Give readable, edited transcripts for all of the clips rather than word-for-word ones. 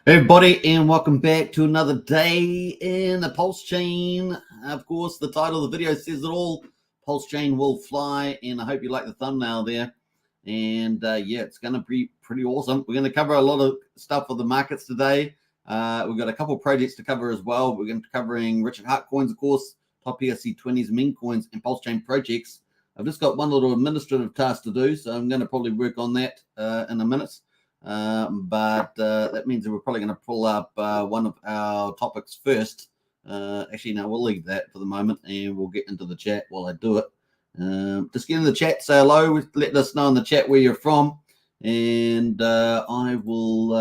Hey everybody, and welcome back to another day in the Pulsechain. Of course, the title of the video says it all. Pulsechain will fly, and I hope you like the thumbnail there. And yeah, it's going to be pretty awesome. We're going to cover a lot of stuff for the markets today. We've got a couple of projects to cover as well. We're going to be covering Richard Hart coins, of course, top PRC20s, meme coins, and Pulsechain projects. I've just got one little administrative task to do, so I'm going to probably work on that in a minute. But that means that we're probably going to pull up one of our topics first. Actually, no, we'll leave that for the moment, and we'll get into the chat while I do it. Just get in the chat, say hello, let us know in the chat where you're from, and I will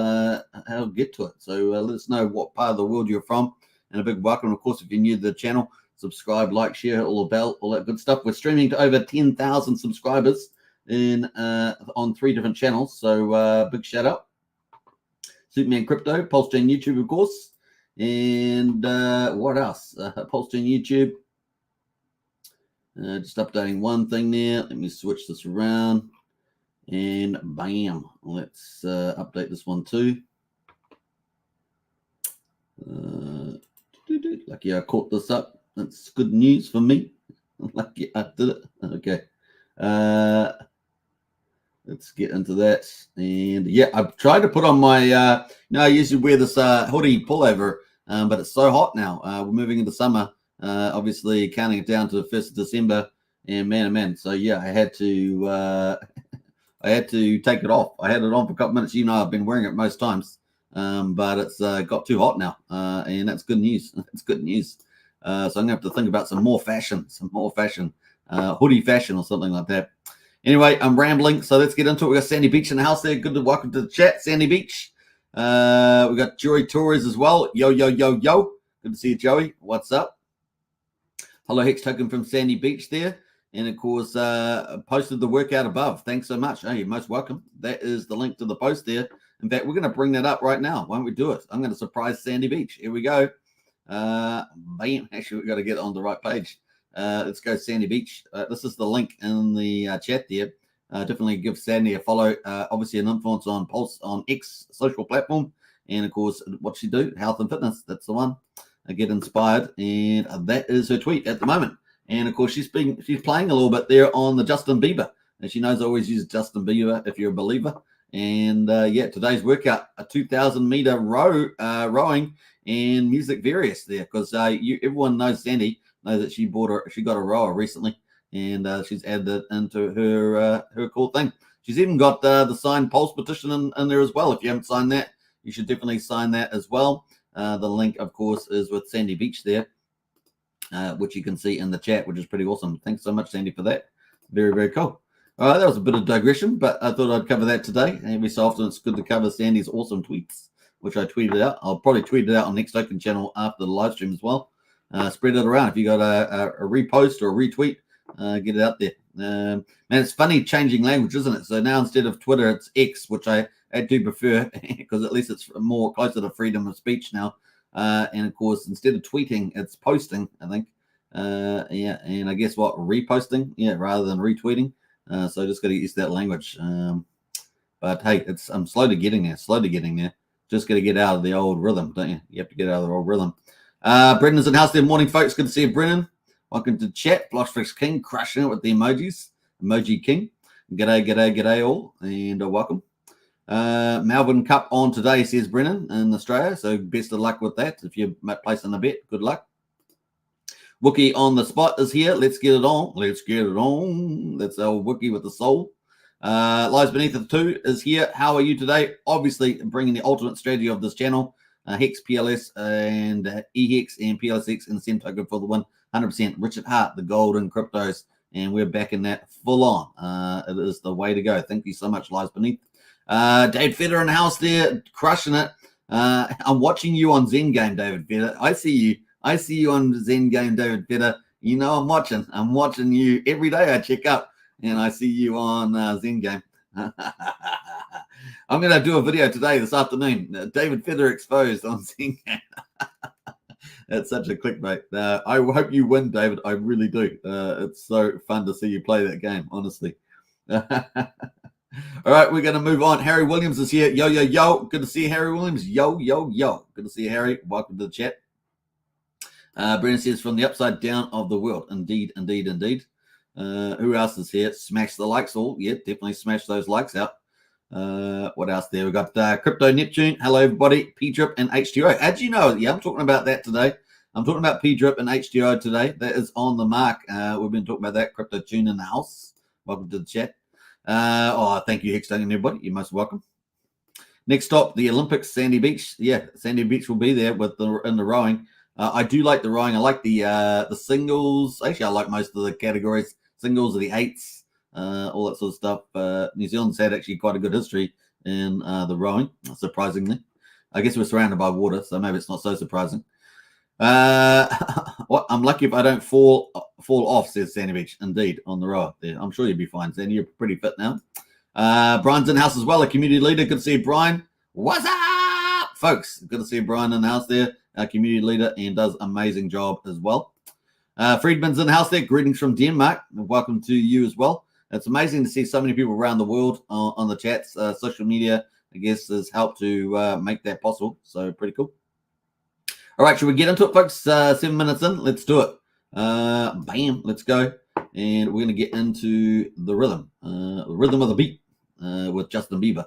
I'll get to it. So let us know what part of the world you're from, and a big welcome. Of course, if you're new to the channel, subscribe, like, share, all the bell, all that good stuff. We're streaming to over 10,000 subscribers in on 3 different channels, so big shout out. Superman Crypto, Pulsechain YouTube, of course, and what else? Pulsechain YouTube. Just updating one thing there. Let me switch this around, and bam, let's update this one too. Lucky I caught this up. That's good news for me. Lucky I did it. Okay. Let's get into that. And yeah, I've tried to put on my, I usually wear this hoodie pullover, but it's so hot now. We're moving into summer, obviously counting it down to the 1st of December. And man, oh man. So yeah, I had to take it off. I had it on for a couple minutes. I've been wearing it most times, but it's got too hot now. And that's good news. It's good news. So I'm going to have to think about some more fashion, hoodie fashion or something like that. Anyway, I'm rambling, so let's get into it. We got Sandy Beach in the house there. Good to welcome to the chat, Sandy Beach. We got Joey Torres as well. Yo, yo, yo, yo. Good to see you, Joey. What's up? Hello, Hex Token from Sandy Beach there. And of course, posted the workout above. Thanks so much. Hey, you're most welcome. That is the link to the post there. In fact, we're going to bring that up right now. Why don't we do it? I'm going to surprise Sandy Beach. Here we go. Bam. Actually, we've got to get on the right page. Let's go Sandy Beach. This is the link in the chat there. Definitely give Sandy a follow. Obviously an influence on Pulse on X social platform. And of course, what she do? Health and fitness. That's the one. Get inspired. And that is her tweet at the moment. And of course, she's playing a little bit there on the Justin Bieber. And she knows I always use Justin Bieber if you're a believer. And yeah, today's workout, a 2,000 meter rowing and music various there. Because everyone knows Sandy. Know that she got a rower recently, and she's added it into her cool thing. She's even got the signed Pulse petition in there as well. If you haven't signed that, you should definitely sign that as well. The link, of course, is with Sandy Beach there, which you can see in the chat, which is pretty awesome. Thanks so much, Sandy, for that. Very, very cool. All right, that was a bit of digression, but I thought I'd cover that today. And every so often, it's good to cover Sandy's awesome tweets, which I tweeted out. I'll probably tweet it out on Hex Token channel after the live stream as well. Spread it around. If you got a repost or a retweet, get it out there. Man, it's funny changing language, isn't it? So now instead of Twitter, it's X, which I do prefer because at least it's more closer to freedom of speech now. And of course, instead of tweeting, it's posting, I think. Yeah, and I guess what? Reposting, yeah, rather than retweeting. So I just got to use that language. But hey, I'm slowly getting there. Just got to get out of the old rhythm, don't you? You have to get out of the old rhythm. Brendan's in the house there. Morning, folks. Good to see you, Brendan. Welcome to chat. Blockfresh King crushing it with the emojis. Emoji King. G'day all, and welcome. Melbourne Cup on today, says Brendan, in Australia. So best of luck with that. If you're placing a bet, good luck. Wookie on the spot is here. Let's get it on. That's our Wookie with the soul. Lies Beneath the Two is here. How are you today? Obviously, bringing the ultimate strategy of this channel. Hex, PLS, and EHEX, and PLSX, and Send Token for the 100%. Richard Hart, the golden cryptos, and we're back in that full on. It is the way to go. Thank you so much, Lies Beneath. Dave Feder in the house there, crushing it. I'm watching you on Zen Game, David Feder. I see you on Zen Game, David Feder. You know I'm watching you every day. I check up, and I see you on Zen Game. I'm going to do a video today, this afternoon. David Feder exposed on Zen Game. That's such a clickbait. I hope you win, David. I really do. It's so fun to see you play that game, honestly. All right, we're going to move on. Harry Williams is here. Yo, yo, yo. Good to see you, Harry Williams. Yo, yo, yo. Good to see you, Harry. Welcome to the chat. Brennan says, from the upside down of the world. Indeed, indeed, indeed. Who else is here? Smash the likes all. Yeah, definitely smash those likes out. What else there? We got Crypto Neptune. Hello, everybody. P-Drip and H2O. How'd you know? Yeah, I'm talking about that today. I'm talking about P-Drip and H2O today. That is on the mark. We've been talking about that. Crypto Tune in the house. Welcome to the chat. Thank you, Hex Token, everybody. You're most welcome. Next stop, the Olympics, Sandy Beach. Yeah, Sandy Beach will be there with in the rowing. I do like the rowing. I like the singles. Actually, I like most of the categories. Singles, the eights, all that sort of stuff. New Zealand's had actually quite a good history in the rowing, surprisingly. I guess we're surrounded by water, so maybe it's not so surprising. I'm lucky if I don't fall off, says Sandy Beach. Indeed, on the rower there. I'm sure you'll be fine, Sandy. You're pretty fit now. Brian's in the house as well, a community leader. Good to see you, Brian. What's up, folks? Good to see Brian in the house there, a community leader, and does amazing job as well. Friedman's in the house there. Greetings from Denmark. Welcome to you as well. It's amazing to see so many people around the world on the chats. Social media, I guess, has helped to make that possible. So pretty cool. All right, should we get into it, folks? 7 minutes in. Let's do it. Bam, let's go. And we're going to get into the rhythm of the beat with Justin Bieber.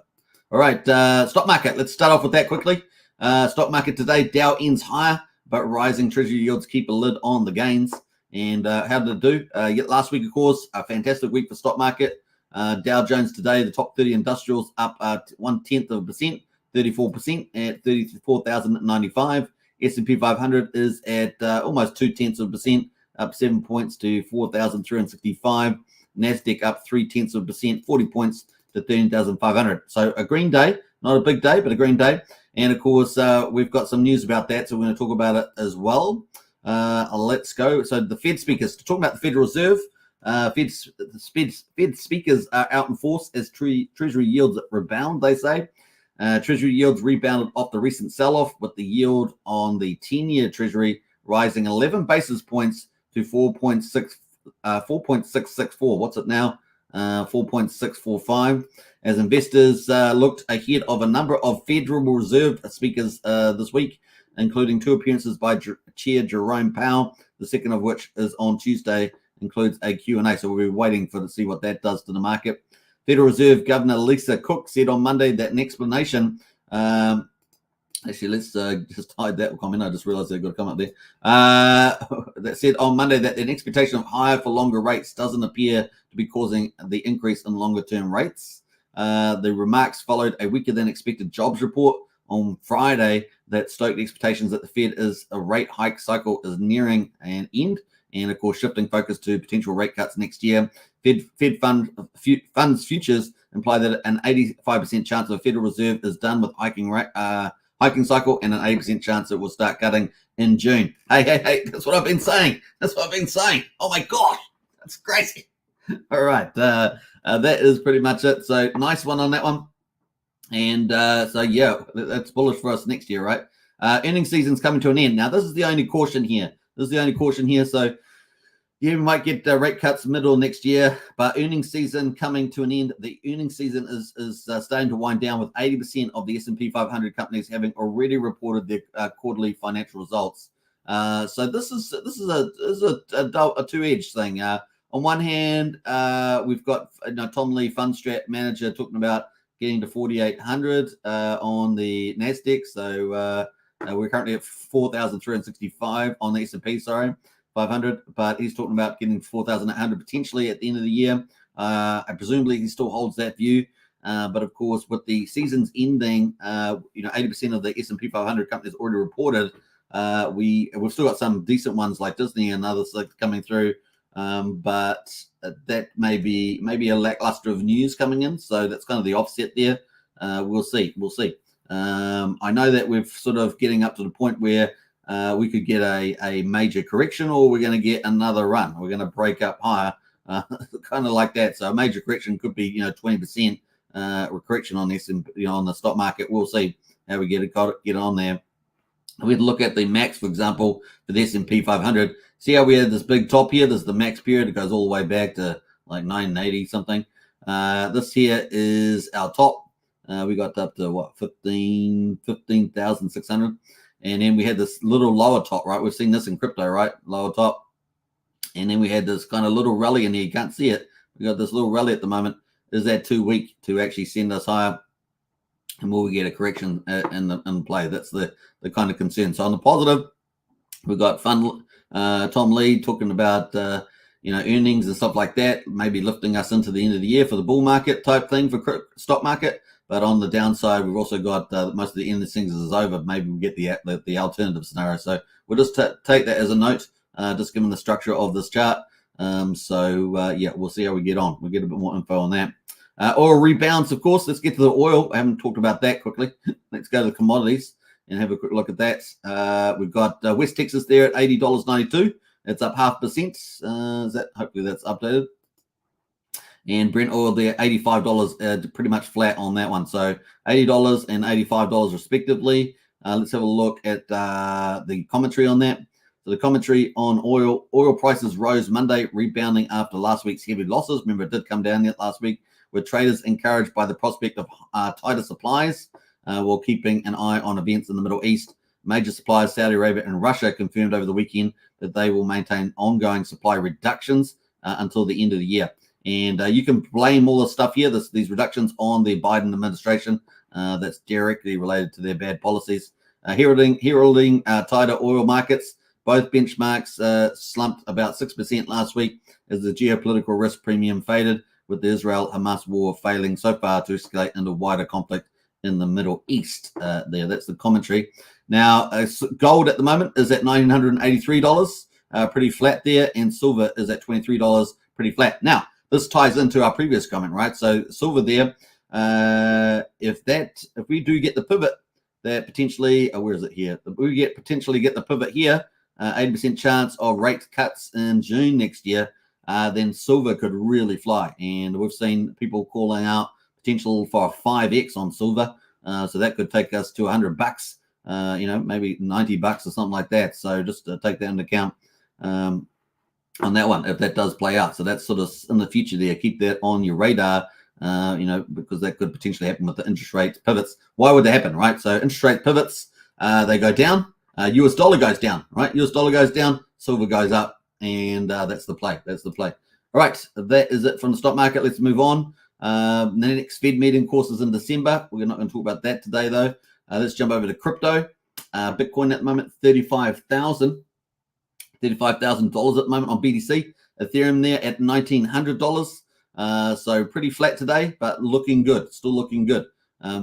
All right, stock market. Let's start off with that quickly. Stock market today, Dow ends higher, but rising treasury yields keep a lid on the gains. And how did it do? Last week, of course, a fantastic week for stock market. Dow Jones today, the top 30 industrials up 0.1%, 34% at 34,095. S&P 500 is at almost 0.2%, up 7 points to 4,365. NASDAQ up 0.3%, 40 points to 13,500. So a green day, not a big day, but a green day. And of course, we've got some news about that, so we're going to talk about it as well. Let's go. So the Fed speakers, talking about the Federal Reserve, Fed speakers are out in force as Treasury yields rebound, they say. Treasury yields rebounded off the recent sell-off, with the yield on the 10-year Treasury rising 11 basis points to 4.664. What's it now? 4.645. As investors looked ahead of a number of Federal Reserve speakers this week, including 2 appearances by Chair Jerome Powell, the second of which is on Tuesday, includes a Q&A. So we'll be waiting to see what that does to the market. Federal Reserve Governor Lisa Cook said on Monday that an explanation, actually, let's just hide that comment. I just realized they've got to come up there. That said on Monday that an expectation of higher for longer rates doesn't appear to be causing the increase in longer term rates. The remarks followed a weaker than expected jobs report on Friday that stoked expectations that the Fed rate hike cycle is nearing an end, and of course shifting focus to potential rate cuts next year. Fed funds futures imply that an 85% chance the Federal Reserve is done with hiking cycle, and an 80% chance it will start cutting in June. Hey, that's what I've been saying. Oh my gosh, that's crazy. All right, that is pretty much it. So nice one on that one. And so yeah, that's bullish for us next year, right? Earnings season's coming to an end. Now, this is the only caution here. So yeah, we might get rate cuts middle of next year, but earnings season coming to an end. The earnings season is starting to wind down, with 80% of the S&P 500 companies having already reported their quarterly financial results. So this is a two-edged thing. On one hand, we've got Tom Lee, Fund Strat Manager, talking about getting to 4,800 on the NASDAQ. So we're currently at 4,365 on the S&P, 500, but he's talking about getting 4,800 potentially at the end of the year. Presumably he still holds that view. But of course, with the seasons ending, 80% of the S&P 500 companies already reported. We've still got some decent ones like Disney and others coming through. But that may be a lackluster of news coming in. So that's kind of the offset there. We'll see. I know that we're sort of getting up to the point where we could get a major correction, or we're going to get another run. We're going to break up higher, kind of like that. So a major correction could be 20% correction on this, on the stock market. We'll see how we get on there. We had to look at the max, for example, for the S&P 500. See how we had this big top here? This is the max period. It goes all the way back to like 980 something. This here is our top. We got up to what, 15,600. And then we had this little lower top, right? We've seen this in crypto, right? Lower top. And then we had this kind of little rally in here. You can't see it. We got this little rally at the moment. Is that too weak to actually send us higher? And will we get a correction in play? That's the kind of concern. So on the positive, we've got Tom Lee talking about earnings and stuff like that, maybe lifting us into the end of the year for the bull market type thing for stock market. But on the downside, we've also got most of the end of things is over. Maybe we'll get the alternative scenario. So we'll just take that as a note, just given the structure of this chart. We'll see how we get on. We'll get a bit more info on that. Oil rebounds, of course. Let's get to the oil. I haven't talked about that quickly. Let's go to the commodities and have a quick look at that. We've got West Texas there at $80.92. It's up 0.5%. Hopefully that's updated. And Brent oil there, $85, pretty much flat on that one. So $80 and $85 respectively. Let's have a look at the commentary on that. So the commentary on oil. Oil prices rose Monday, rebounding after last week's heavy losses. Remember, it did come down yet last week, with traders encouraged by the prospect of tighter supplies while keeping an eye on events in the Middle East. Major suppliers, Saudi Arabia and Russia, confirmed over the weekend that they will maintain ongoing supply reductions until the end of the year. And you can blame all this stuff here, these reductions, on the Biden administration. That's directly related to their bad policies. Heralding tighter oil markets. Both benchmarks slumped about 6% last week as the geopolitical risk premium faded, with the Israel-Hamas war failing so far to escalate into wider conflict in the Middle East. That's the commentary. Now, gold at the moment is at $1,983, pretty flat there, and silver is at $23, pretty flat. Now, this ties into our previous comment, right? So silver there, if we do get the pivot, that potentially, where is it here? If we potentially get the pivot here, 80% chance of rate cuts in June next year, then silver could really fly. And we've seen people calling out potential for a 5x on silver. So that could take us to $100, maybe $90 or something like that. So just take that into account on that one, if that does play out. So that's sort of in the future there. Keep that on your radar, because that could potentially happen with the interest rate pivots. Why would that happen, right? So interest rate pivots, they go down. US dollar goes down, right? US dollar goes down, silver goes up, and that's the play. That's the play. All right, that is it from the stock market. Let's move on. The next Fed meeting course is in December. We're not going to talk about that today, though. Let's jump over to crypto. Bitcoin at the moment, $35,000 at the moment on BTC. Ethereum there at $1,900. So pretty flat today, but looking good. Still looking good.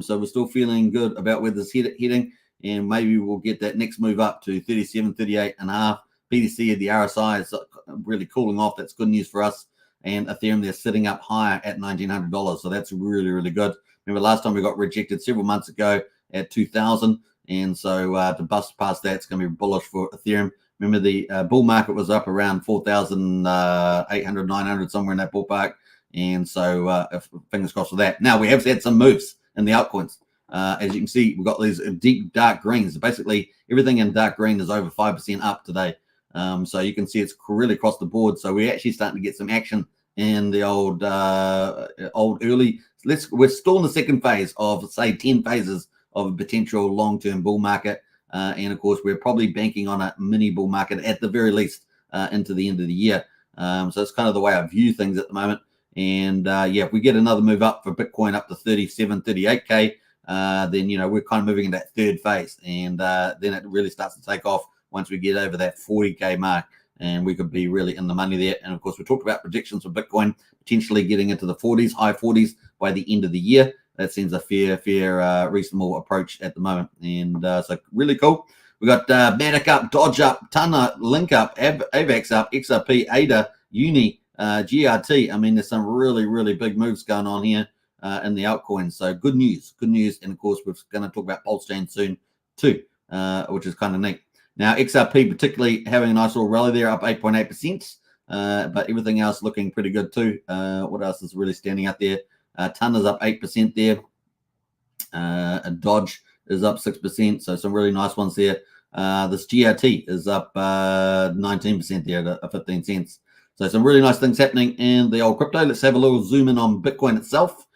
So we're still feeling good about where this is heading. And maybe we'll get that next move up to 37, 38 and a half. BTC, the RSI is really cooling off. That's good news for us. And Ethereum, they're sitting up higher at $1,900. So that's really, really good. Remember last time we got rejected several months ago at 2,000. And so to bust past that, it's going to be bullish for Ethereum. Remember the bull market was up around 4,800, 900, somewhere in that ballpark. And so fingers crossed for that. Now, we have had some moves in the altcoins. As you can see, we've got these deep dark greens. Basically, everything in dark green is over 5% up today. So you can see it's really across the board. So we're actually starting to get some action in the old early. We're still in the second phase of, say, 10 phases of a potential long-term bull market. And of course, we're probably banking on a mini bull market at the very least into the end of the year. So that's kind of the way I view things at the moment. And if we get another move up for Bitcoin up to 37, 38K, then, we're kind of moving in that third phase. And then it really starts to take off once we get over that 40K mark. And we could be really in the money there. And of course, we talked about predictions for Bitcoin potentially getting into the 40s, high 40s by the end of the year. That seems a fair, reasonable approach at the moment. And so really cool. We got Matic up, Dodge up, Ton up, Link up, AVAX up, XRP, ADA, Uni, GRT. I mean, there's some really, really big moves going on here in the altcoins. So good news. And of course, we're going to talk about Pulsechain soon too, which is kind of neat. Now, XRP particularly having a nice little rally there, up 8.8%. But everything else looking pretty good too. What else is really standing out there? Ton is up 8% there. Dodge is up 6%. So some really nice ones there. This GRT is up 19% there at 15 cents. So some really nice things happening in the old crypto. Let's have a little zoom in on Bitcoin itself.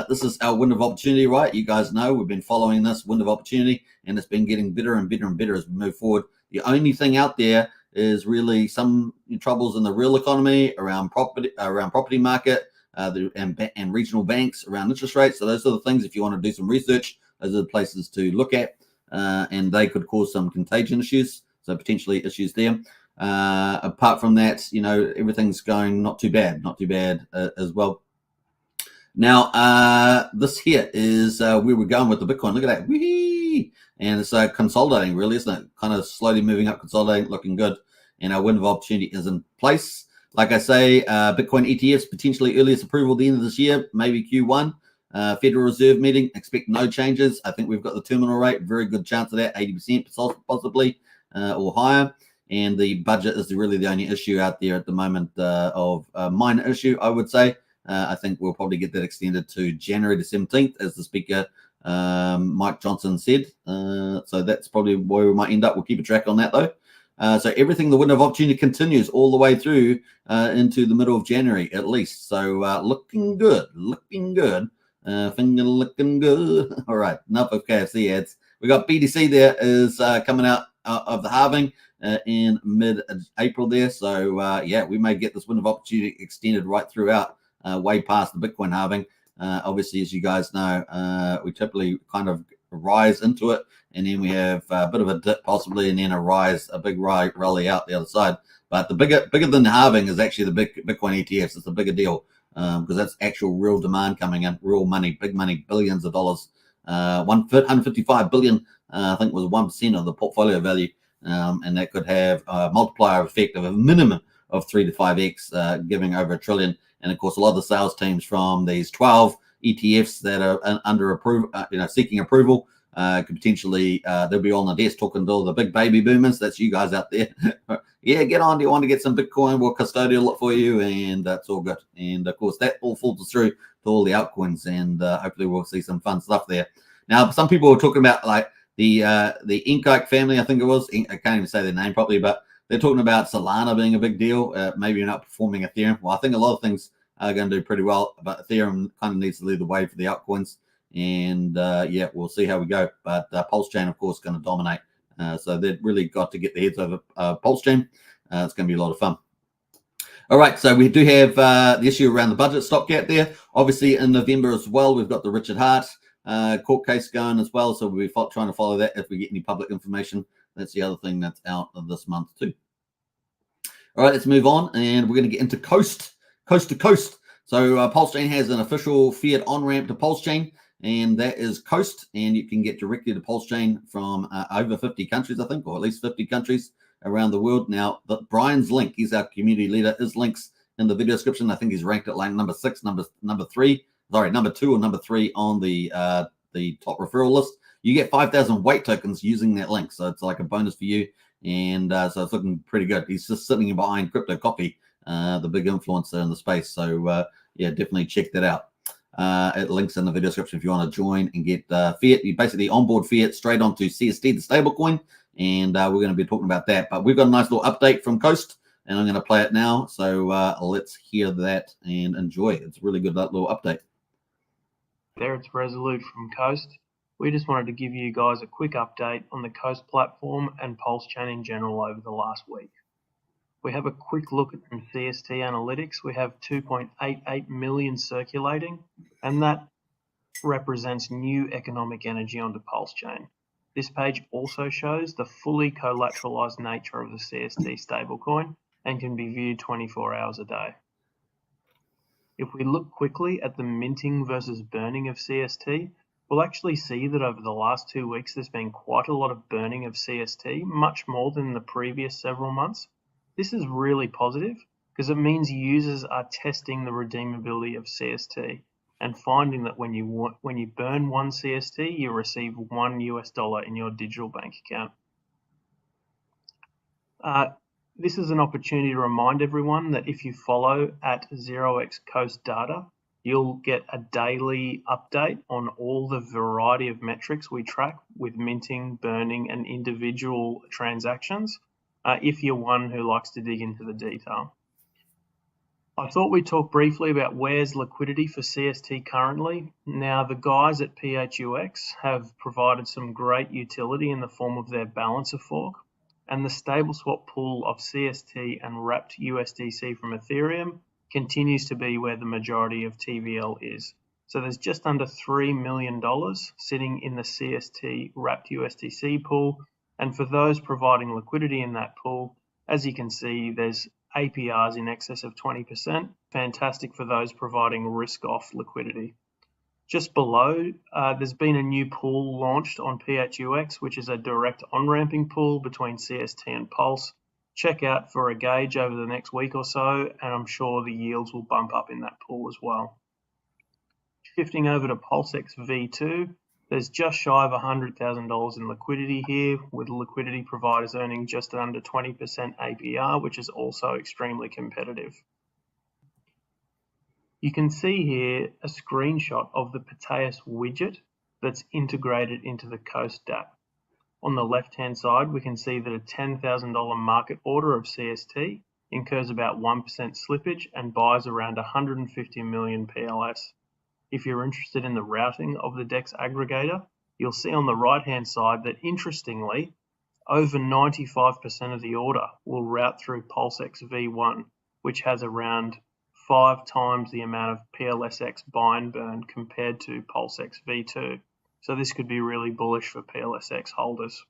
This is our window of opportunity, right? You guys know we've been following this window of opportunity, and it's been getting better and better and better as we move forward. The only thing out there is really some troubles in the real economy around property market, and regional banks around interest rates. So those are the things, if you want to do some research, those are the places to look at, and they could cause some contagion issues. So potentially issues there. Apart from that, everything's going not too bad as well. Now, this here is where we're going with the Bitcoin. Look at that. Whee! And it's consolidating, really, isn't it? Kind of slowly moving up, consolidating, looking good. And our window of opportunity is in place. Like I say, Bitcoin ETFs, potentially earliest approval at the end of this year, maybe Q1. Federal Reserve meeting, expect no changes. I think we've got the terminal rate, very good chance of that, 80% possibly or higher. And the budget is really the only issue out there at the moment, of a minor issue, I would say. I think we'll probably get that extended to January the 17th, as the speaker, Mike Johnson, said. So that's probably where we might end up. We'll keep a track on that, though. So everything, the window of opportunity continues all the way through into the middle of January, at least. So looking good. Finger looking good. All right, enough of KFC ads. We got BTC there is coming out of the halving in mid-April there. So, yeah, we may get this window of opportunity extended right throughout, way past the Bitcoin halving. Obviously, as you guys know, we typically kind of rise into it, and then we have a bit of a dip possibly, and then a big rally out the other side. But the bigger than the halving is actually the Bitcoin ETFs. It's a bigger deal because that's actual real demand coming in, real money, big money, billions of dollars. 155 billion, I think, was 1% of the portfolio value, and that could have a multiplier effect of a minimum of 3 to 5x, giving over $1 trillion. And of course, a lot of the sales teams from these 12 ETFs that are under approval, seeking approval, could potentially they'll be on the desk talking to all the big baby boomers. That's you guys out there. Yeah, get on. Do you want to get some Bitcoin? We'll custodial it for you, and that's all good. And of course, that all filters through to all the altcoins, and hopefully we'll see some fun stuff there. Now, some people were talking about like the Inkike family, I think it was. I can't even say their name properly, but they're talking about Solana being a big deal. Maybe you're not performing Ethereum. Well, I think a lot of things are going to do pretty well, but Ethereum kind of needs to lead the way for the altcoins. And yeah, we'll see how we go. But Pulsechain, of course, is going to dominate. So they've really got to get their heads over Pulsechain. It's going to be a lot of fun. All right, so we do have the issue around the budget stopgap there. Obviously, in November as well, we've got the Richard Hart court case going as well. So we'll be trying to follow that if we get any public information. That's the other thing that's out of this month too. All right, let's move on, and we're going to get into coast to coast. So Pulsechain has an official fiat on-ramp to Pulsechain, and that is Coast, and you can get directly to Pulsechain from over 50 countries, I think, or at least 50 countries around the world. Now, Brian's link, he's our community leader, his links in the video description. I think he's ranked at like number 2 or number 3 on the top referral list. You get 5,000 weight tokens using that link, so it's like a bonus for you, and so it's looking pretty good. He's just sitting behind Crypto Copy, the big influencer in the space. So yeah, definitely check that out. It links in the video description if you want to join and get fiat. You basically onboard fiat straight onto CST, the stablecoin, and we're going to be talking about that. But we've got a nice little update from Coast, and I'm going to play it now. So let's hear that and enjoy it. It's a really good little update. There, it's Resolute from Coast. We just wanted to give you guys a quick update on the Coast platform and Pulsechain in general over the last week. We have a quick look at some CST analytics. We have 2.88 million circulating, and that represents new economic energy onto Pulsechain. This page also shows the fully collateralized nature of the CST stablecoin and can be viewed 24 hours a day. If we look quickly at the minting versus burning of CST, we'll actually see that over the last 2 weeks there's been quite a lot of burning of CST, much more than the previous several months. This is really positive because it means users are testing the redeemability of CST and finding that when you burn 1 CST, you receive $1 in your digital bank account. This is an opportunity to remind everyone that if you follow at 0x Coast Data, you'll get a daily update on all the variety of metrics we track with minting, burning, and individual transactions, if you're one who likes to dig into the detail. I thought we'd talk briefly about where's liquidity for CST currently. Now, the guys at PHUX have provided some great utility in the form of their balancer fork, and the stable swap pool of CST and wrapped USDC from Ethereum continues to be where the majority of TVL is. So there's just under $3 million sitting in the CST wrapped USDC pool, and for those providing liquidity in that pool, as you can see, there's APRs in excess of 20%, fantastic for those providing risk-off liquidity. Just below, there's been a new pool launched on PHUX, which is a direct on-ramping pool between CST and Pulse. Check out for a gauge over the next week or so, and I'm sure the yields will bump up in that pool as well. Shifting over to PulseX V2, there's just shy of $100,000 in liquidity here, with liquidity providers earning just under 20% APR, which is also extremely competitive. You can see here a screenshot of the Pateus widget that's integrated into the Coast dApp. On the left-hand side, we can see that a $10,000 market order of CST incurs about 1% slippage and buys around 150 million PLS. If you're interested in the routing of the DEX aggregator, you'll see on the right-hand side that, interestingly, over 95% of the order will route through PulseX V1, which has around 5 times the amount of PLSX buy and burn compared to PulseX V2. So this could be really bullish for PLSX holders.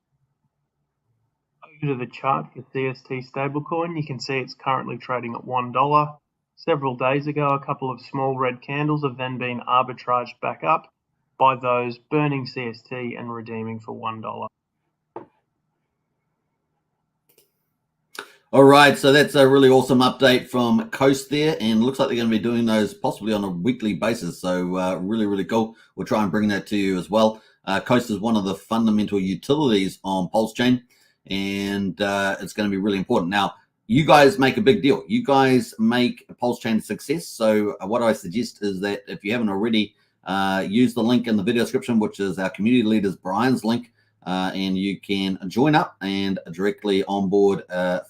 Over to the chart for CST stablecoin, you can see it's currently trading at $1. Several days ago, a couple of small red candles have then been arbitraged back up by those burning CST and redeeming for $1. All right, so that's a really awesome update from Coast there, and looks like they're going to be doing those possibly on a weekly basis. So really, really cool. We'll try and bring that to you as well. Coast is one of the fundamental utilities on Pulsechain, and it's going to be really important. Now, you guys make a big deal. You guys make Pulsechain a success. So what I suggest is that if you haven't already, use the link in the video description, which is our community leaders Brian's link, and you can join up and directly onboard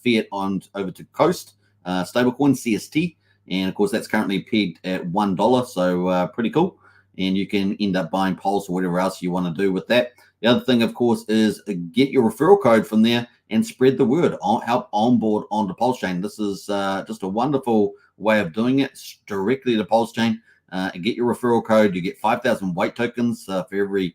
fiat on over to Coast stablecoin CST, and of course that's currently pegged at $1, so pretty cool. And you can end up buying Pulse or whatever else you want to do with that. The other thing, of course, is get your referral code from there and spread the word. Help onboard onto Pulsechain. This is just a wonderful way of doing it. It's directly to Pulsechain. And get your referral code. You get 5,000 weight tokens for every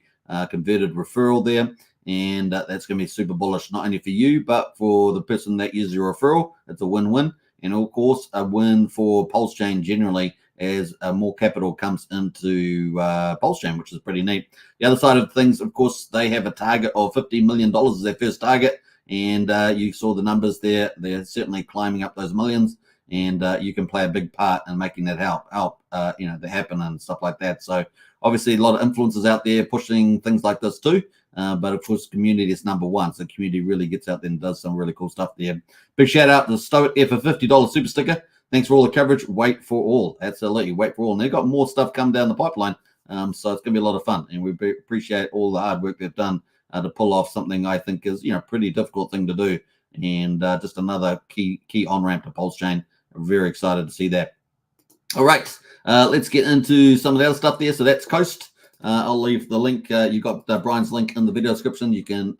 converted referral there. And that's going to be super bullish, not only for you, but for the person that uses your referral. It's a win-win. And of course, a win for Pulsechain generally as more capital comes into Pulsechain, which is pretty neat. The other side of things, of course, they have a target of $50 million as their first target. And you saw the numbers there. They're certainly climbing up those millions. And you can play a big part in making that help that happen and stuff like that. So obviously a lot of influencers out there pushing things like this too. But of course, community is number one. So community really gets out there and does some really cool stuff there. Big shout out to Stoic there for $50 super sticker. Thanks for all the coverage. Wait for all. Absolutely. Wait for all. And they've got more stuff coming down the pipeline. So it's going to be a lot of fun. And we appreciate all the hard work they've done to pull off something I think is, pretty difficult thing to do. And just another key on-ramp to Pulsechain. Very excited to see that. All right. Let's get into some of the other stuff there. So that's Coast. I'll leave the link. You got Brian's link in the video description. You can,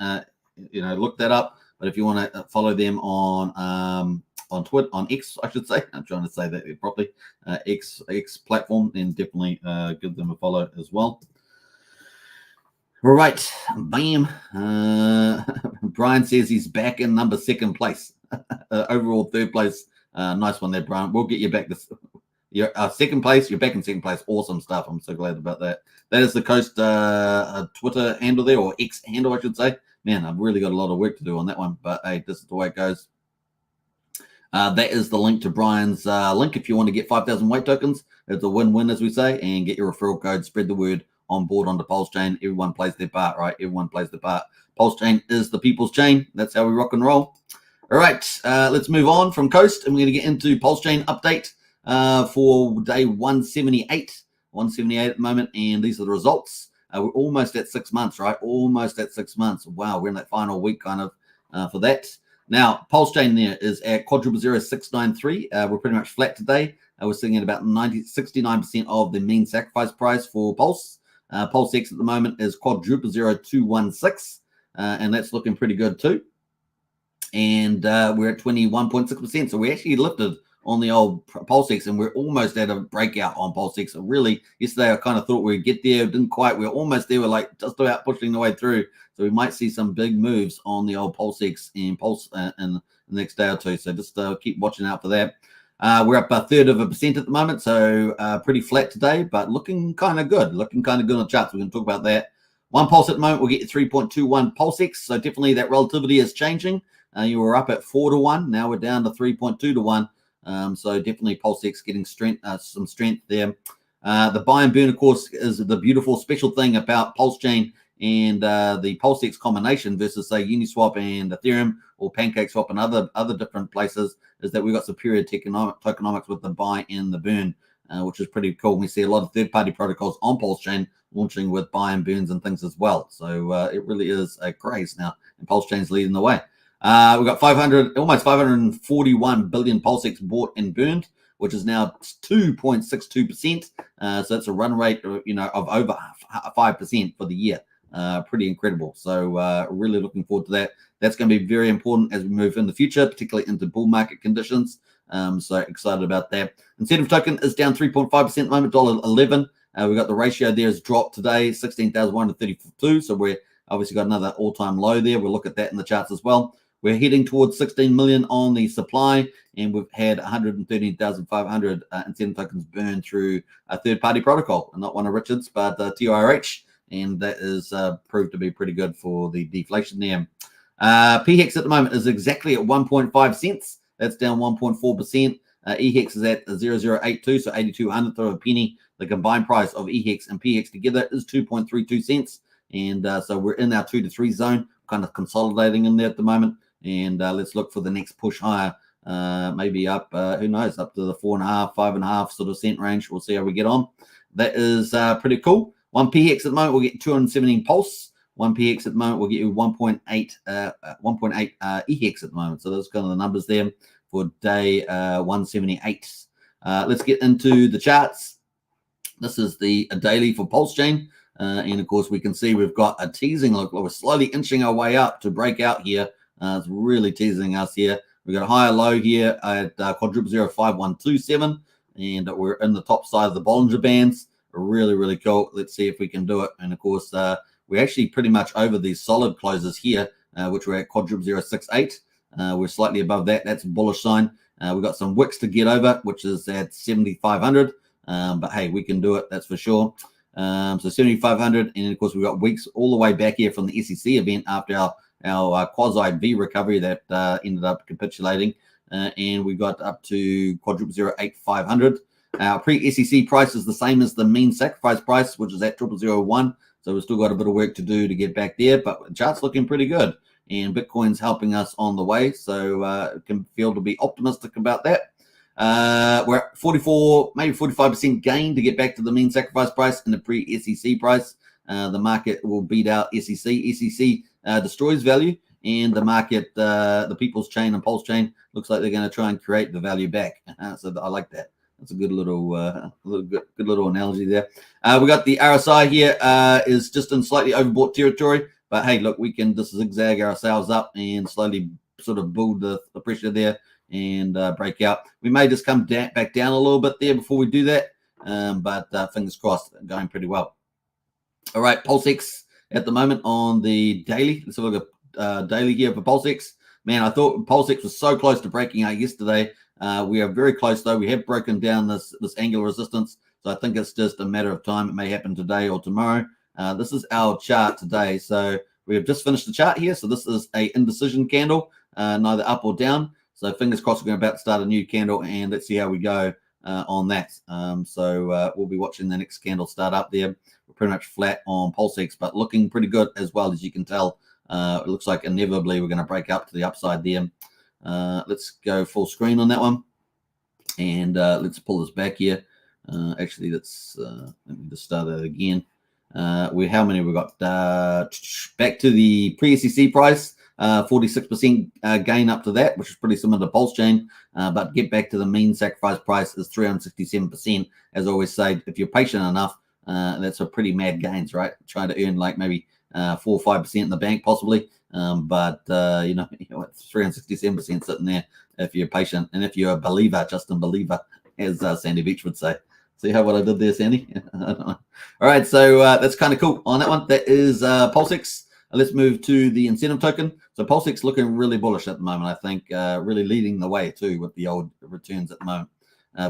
look that up. But if you want to follow them on Twitter, on X, I should say. I'm trying to say that properly. X platform, then definitely give them a follow as well. All right, bam. Brian says he's back in number 2nd place. Overall 3rd place. Nice one there, Brian. We'll get you back this. You're 2nd place. You're back in 2nd place. Awesome stuff. I'm so glad about that. That is the Coast Twitter handle there, or X handle, I should say. Man, I've really got a lot of work to do on that one, but hey, this is the way it goes. That is the link to Brian's link if you want to get 5,000 weight tokens. It's a win-win, as we say, and get your referral code. Spread the word on board onto Pulsechain. Everyone plays their part, right? Everyone plays their part. Pulsechain is the people's chain. That's how we rock and roll. All right, let's move on from Coast, and we're going to get into Pulsechain update for day 178. 178 at the moment, and these are the results. We're almost at 6 months, right? Almost at 6 months. Wow, we're in that final week kind of for that. Now, Pulsechain there is at 000693. We're pretty much flat today. we're sitting at about 69% of the mean sacrifice price for Pulse. PulseX at the moment is quadruple 0216, and that's looking pretty good too. And we're at 21.6%, so we actually lifted on the old PulseX, and we're almost at a breakout on PulseX. So really, yesterday I kind of thought we'd get there, didn't quite. We're almost there. We're like just about pushing the way through. So we might see some big moves on the old PulseX and Pulse in the next day or two. So just keep watching out for that. We're up 1/3% at the moment, so pretty flat today, but looking kind of good. Looking kind of good on the charts. We're going to talk about that. One pulse at the moment, we'll get you 3.21 PulseX. So definitely that relativity is changing. You were up at 4-1. Now we're down to 3.2-1. So definitely PulseX getting some strength there. The buy and burn, of course, is the beautiful special thing about Pulsechain and the PulseX combination versus, say, Uniswap and Ethereum or PancakeSwap and other different places, is that we've got superior tokenomics with the buy and the burn, which is pretty cool. We see a lot of third-party protocols on Pulsechain launching with buy and burns and things as well. So it really is a craze now, and Pulsechain's leading the way. We've got almost 541 billion PulseX bought and burned, which is now 2.62%. So that's a run rate, of over 5% for the year. Pretty incredible. So really looking forward to that. That's going to be very important as we move in the future, particularly into bull market conditions. So excited about that. Incentive token is down 3.5% at the moment, $1.11. We've got the ratio there has dropped today, 16,132. So we're obviously got another all-time low there. We'll look at that in the charts as well. We're heading towards 16 million on the supply, and we've had 113,500 incentive tokens burned through a third-party protocol, not one of Richard's, but TIRH, and that is proved to be pretty good for the deflation there. PHEX at the moment is exactly at 1.5 cents. That's down 1.4%. EHEX is at 0.0082, so 8200th of a penny. The combined price of EHEX and PHEX together is 2.32 cents, and so we're in our 2 to 3 zone, kind of consolidating in there at the moment. And let's look for the next push higher, maybe up, who knows, up to the 4.5, 5.5 sort of cent range. We'll see how we get on. That is pretty cool. One PHEX at the moment, we'll get 217 pulse. One PHEX at the moment, we'll get you 1.8 EHEX at the moment. So those are kind of the numbers there for day 178. Let's get into the charts. This is the daily for Pulsechain. And of course, we can see we've got a teasing look. We're slowly inching our way up to break out here. It's really teasing us here. We've got a higher low here at quadruple 05127, and we're in the top side of the Bollinger Bands. Really, really cool. Let's see if we can do it. And of course, we're actually pretty much over these solid closes here, which we're at quadruple 068. We're slightly above that. That's a bullish sign. We've got some wicks to get over, which is at 7,500. But hey, we can do it. That's for sure. So 7,500, and of course we've got weeks all the way back here from the SEC event after our quasi V recovery that ended up capitulating, and we got up to quadruple 08500. Our pre-SEC price is the same as the mean sacrifice price, which is at 0001. So we've still got a bit of work to do to get back there, but the chart's looking pretty good, and Bitcoin's helping us on the way. So can feel to be optimistic about that. We're at 44, maybe 45% gain to get back to the mean sacrifice price and the pre-SEC price. The market will beat out SEC. SEC destroys value, and the market, the People's Chain and Pulsechain, looks like they're going to try and create the value back. So I like that. That's a good little, good little analogy there. We got the RSI here is just in slightly overbought territory, but hey, look, we can just zigzag ourselves up and slowly sort of build the pressure there and break out. We may just come back down a little bit there before we do that, but fingers crossed, going pretty well. All right, PulseX at the moment on the daily. Let's have a look at daily here for PulseX. Man, I thought PulseX was so close to breaking out yesterday. We are very close, though. We have broken down this angular resistance, so I think it's just a matter of time. It may happen today or tomorrow. This is our chart today. So we have just finished the chart here. So this is a indecision candle, neither up or down. So fingers crossed, we're about to start a new candle, and let's see how we go on that. So we'll be watching the next candle start up there. We're pretty much flat on PulseX, but looking pretty good as well, as you can tell. It looks like inevitably we're going to break up to the upside there. Let's go full screen on that one, and let's pull this back here. Actually, let's let me just start that again. How many we got? Back to the pre-SEC price. 46% gain up to that, which is pretty similar to Pulsechain. But get back to the mean sacrifice price is 367%. As I always say, if you're patient enough, that's a pretty mad gains, right? Trying to earn like maybe 4 or 5% in the bank possibly. But 367% sitting there if you're patient and if you're a believer, Justin Believer, as Sandy Beach would say. See how what I did there, Sandy? All right, so that's kind of cool on that one. That is Pulsechain. Let's move to the incentive token. So Pulsechain looking really bullish at the moment, I think, really leading the way too with the old returns at the moment,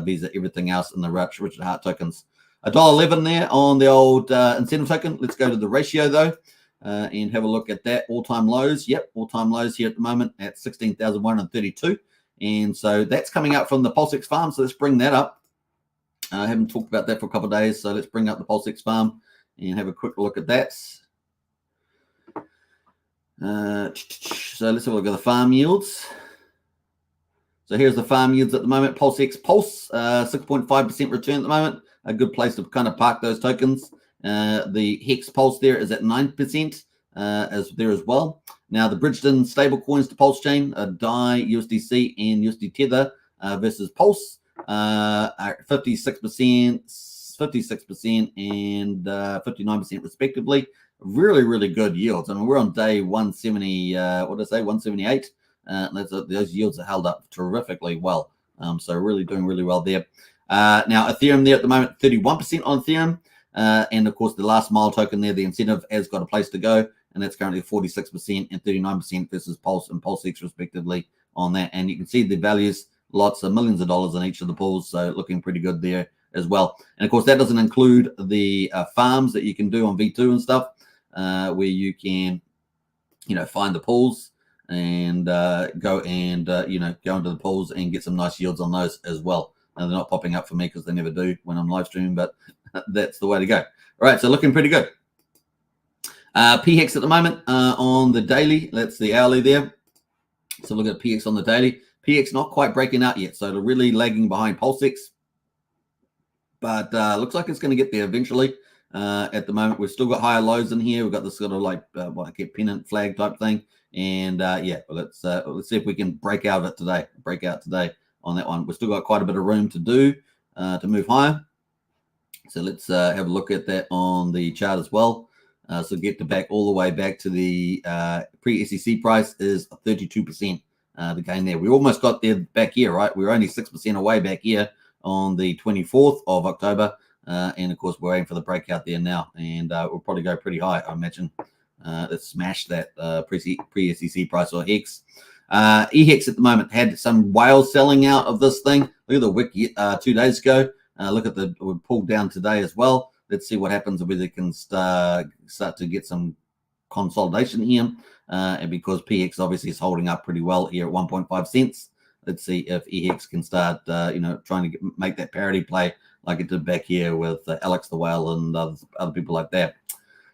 vis-a everything else in the Richard Hart tokens. $1.11 there on the old incentive token. Let's go to the ratio though. And have a look at that. All-time lows. Yep, all-time lows here at the moment at 16,132. And so that's coming out from the Pulsechain farm. So let's bring that up. I haven't talked about that for a couple of days. So let's bring up the Pulsechain farm and have a quick look at that. So let's have a look at the farm yields. So here's the farm yields at the moment. Pulse 6.5% return at the moment. A good place to kind of park those tokens. The Hex Pulse there is at 9% as there as well. Now the Bridgeton stable coins to Pulsechain, DAI, USDC, and USD Tether versus Pulse are 56%, 56%, and 59% respectively. Really, really good yields. I mean, we're on day 170. What did I say? 178. Those yields are held up terrifically well. So really doing really well there. Now Ethereum there at the moment, 31% on Ethereum. And of course, the last mile token there, the incentive has got a place to go, and that's currently 46% and 39% versus Pulse and Pulsechain respectively on that. And you can see the values, lots of millions of dollars in each of the pools, so looking pretty good there as well. And of course, that doesn't include the farms that you can do on V2 and stuff, where you can, find the pools and go and go into the pools and get some nice yields on those as well. Now, they're not popping up for me because they never do when I'm live streaming, but that's the way to go. All right, so looking pretty good. PHEX at the moment on the daily. That's the hourly there. So look at PHEX on the daily. PHEX not quite breaking out yet, so they're really lagging behind Pulsechain. But looks like it's going to get there eventually. At the moment, we've still got higher lows in here. We've got this sort of like pennant flag type thing. And let's see if we can break out of it today. Break out today on that one. We've still got quite a bit of room to do to move higher. So let's have a look at that on the chart as well. So get all the way back to the pre-SEC price is 32%. The gain there. We almost got there back here, right? We were only 6% away back here on the 24th of October. And of course, we're aiming for the breakout there now. And we'll probably go pretty high, I imagine. Let's smash that pre-SEC price or Hex. EHEX at the moment had some whale selling out of this thing. Look at the wick 2 days ago. Look at we pulled down today as well. Let's see what happens if we can start to get some consolidation here. And because PX obviously is holding up pretty well here at 1.5 cents. Let's see if EHEX can start, trying to make that parity play like it did back here with Alex the Whale and other people like that.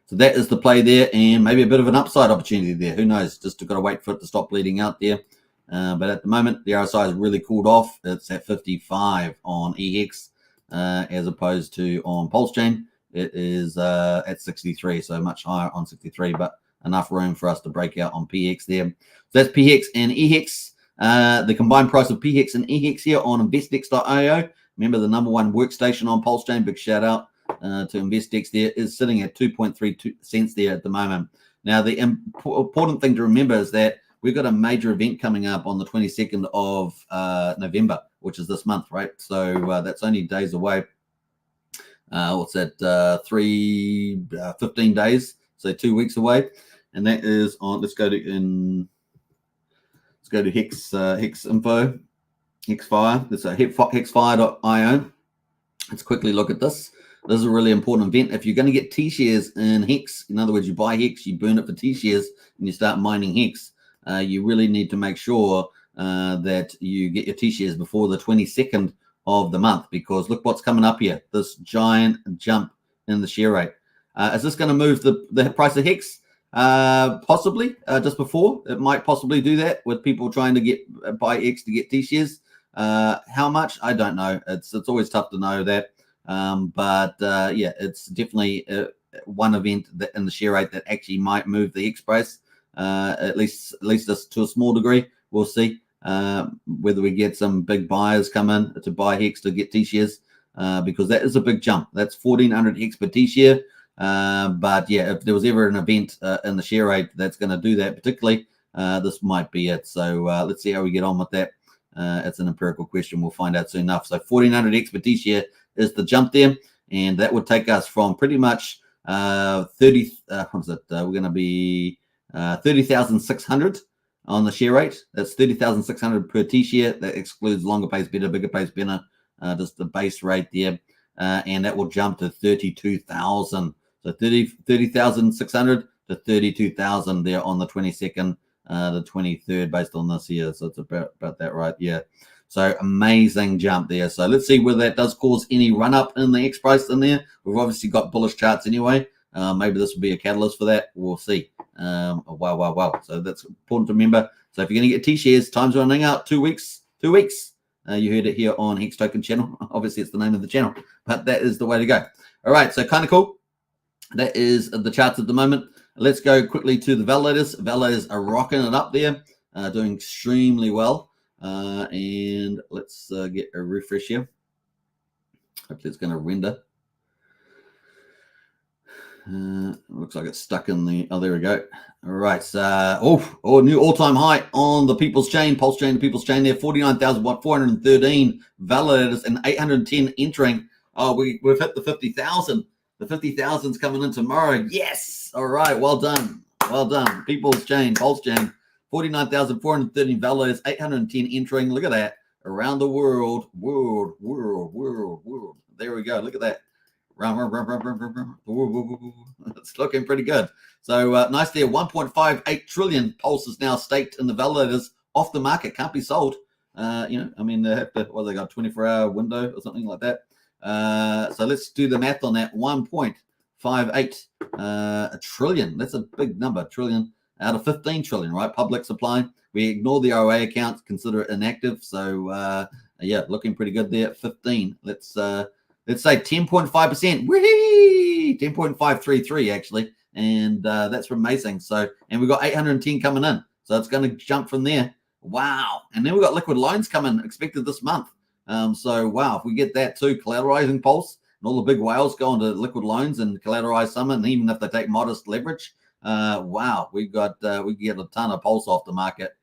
So that is the play there, and maybe a bit of an upside opportunity there. Who knows? Just got to wait for it to stop bleeding out there. But at the moment, the RSI has really cooled off. It's at 55 on EHEX as opposed to on Pulsechain. It is at 63, so much higher on 63, but enough room for us to break out on PX there. So that's PX and EHEX. The combined price of PX and EHEX here on investdex.io. Remember, the #1 workstation on Pulsechain. Big shout out to InvestDex there, is sitting at 2.32 cents there at the moment. Now, the important thing to remember is that we've got a major event coming up on the 22nd of November, which is this month, right? So that's only days away. What's that? 15 days, so 2 weeks away, and that is on. Let's go to Hex info, Hexfire. That's a hexfire.io. Let's quickly look at this. This is a really important event. If you're going to get T-shares in Hex, in other words, you buy Hex, you burn it for T-shares, and you start mining Hex, you really need to make sure that you get your T-shares before the 22nd of the month, because look what's coming up here. This giant jump in the share rate. Is this going to move the price of Hex? Possibly. Just before. It might possibly do that with people trying to buy X to get T-shares. How much? I don't know. It's always tough to know that. But it's definitely one event in the share rate that actually might move the X price. at least to a small degree. We'll see whether we get some big buyers come in to buy Hex to get T-shares, because that is a big jump. That's 1,400 Hex per T-share. But yeah, if there was ever an event in the share rate that's going to do that, particularly, this might be it. So let's see how we get on with that. It's an empirical question. We'll find out soon enough. So 1,400 Hex per T-share is the jump there, and that would take us from pretty much 30. What is it? We're going to be 30,600 on the share rate. That's 30,600 per T-share. That excludes longer pays better, bigger pays better. Just the base rate there, and that will jump to 32,000. So 30,600 to 32,000 there on the 22nd, the 23rd, based on this year. So it's about that, right? Yeah. So amazing jump there. So let's see whether that does cause any run up in the X price in there. We've obviously got bullish charts anyway. Maybe this will be a catalyst for that. We'll see. Wow. So that's important to remember. So if you're going to get T-shares, time's running out. 2 weeks. 2 weeks. You heard it here on Hex Token channel. Obviously, it's the name of the channel, but that is the way to go. All right, so kind of cool. That is the charts at the moment. Let's go quickly to the validators. Validators are rocking it up there, doing extremely well. And let's get a refresh here. Hopefully, it's going to render. Looks like it's stuck in the. Oh, there we go. All right. New all-time high on the Pulsechain, the Pulsechain there. 49,413 validators and 810 entering. Oh, we've hit the 50,000. The 50,000's coming in tomorrow. Yes. All right. Well done. Pulsechain. 49,413 validators, 810 entering. Look at that. Around the world. There we go. Look at that. It's looking pretty good. So nice there. 1.58 trillion Pulse is now staked in the validators, off the market, can't be sold. They have to, they got a 24-hour window or something like that. So let's do the math on that. 1.58 trillion. That's a big number. Trillion out of 15 trillion, right? Public supply. We ignore the ROA accounts, consider it inactive. So yeah, looking pretty good there. 15. Let's say 10.5%. Whee! 10.533 actually. And that's amazing. So, and we've got 810 coming in. So it's going to jump from there. Wow. And then we've got liquid loans coming expected this month. So wow, if we get that too, collateralizing Pulse, and all the big whales go into liquid loans and collateralize some, and even if they take modest leverage, wow, we get a ton of Pulse off the market.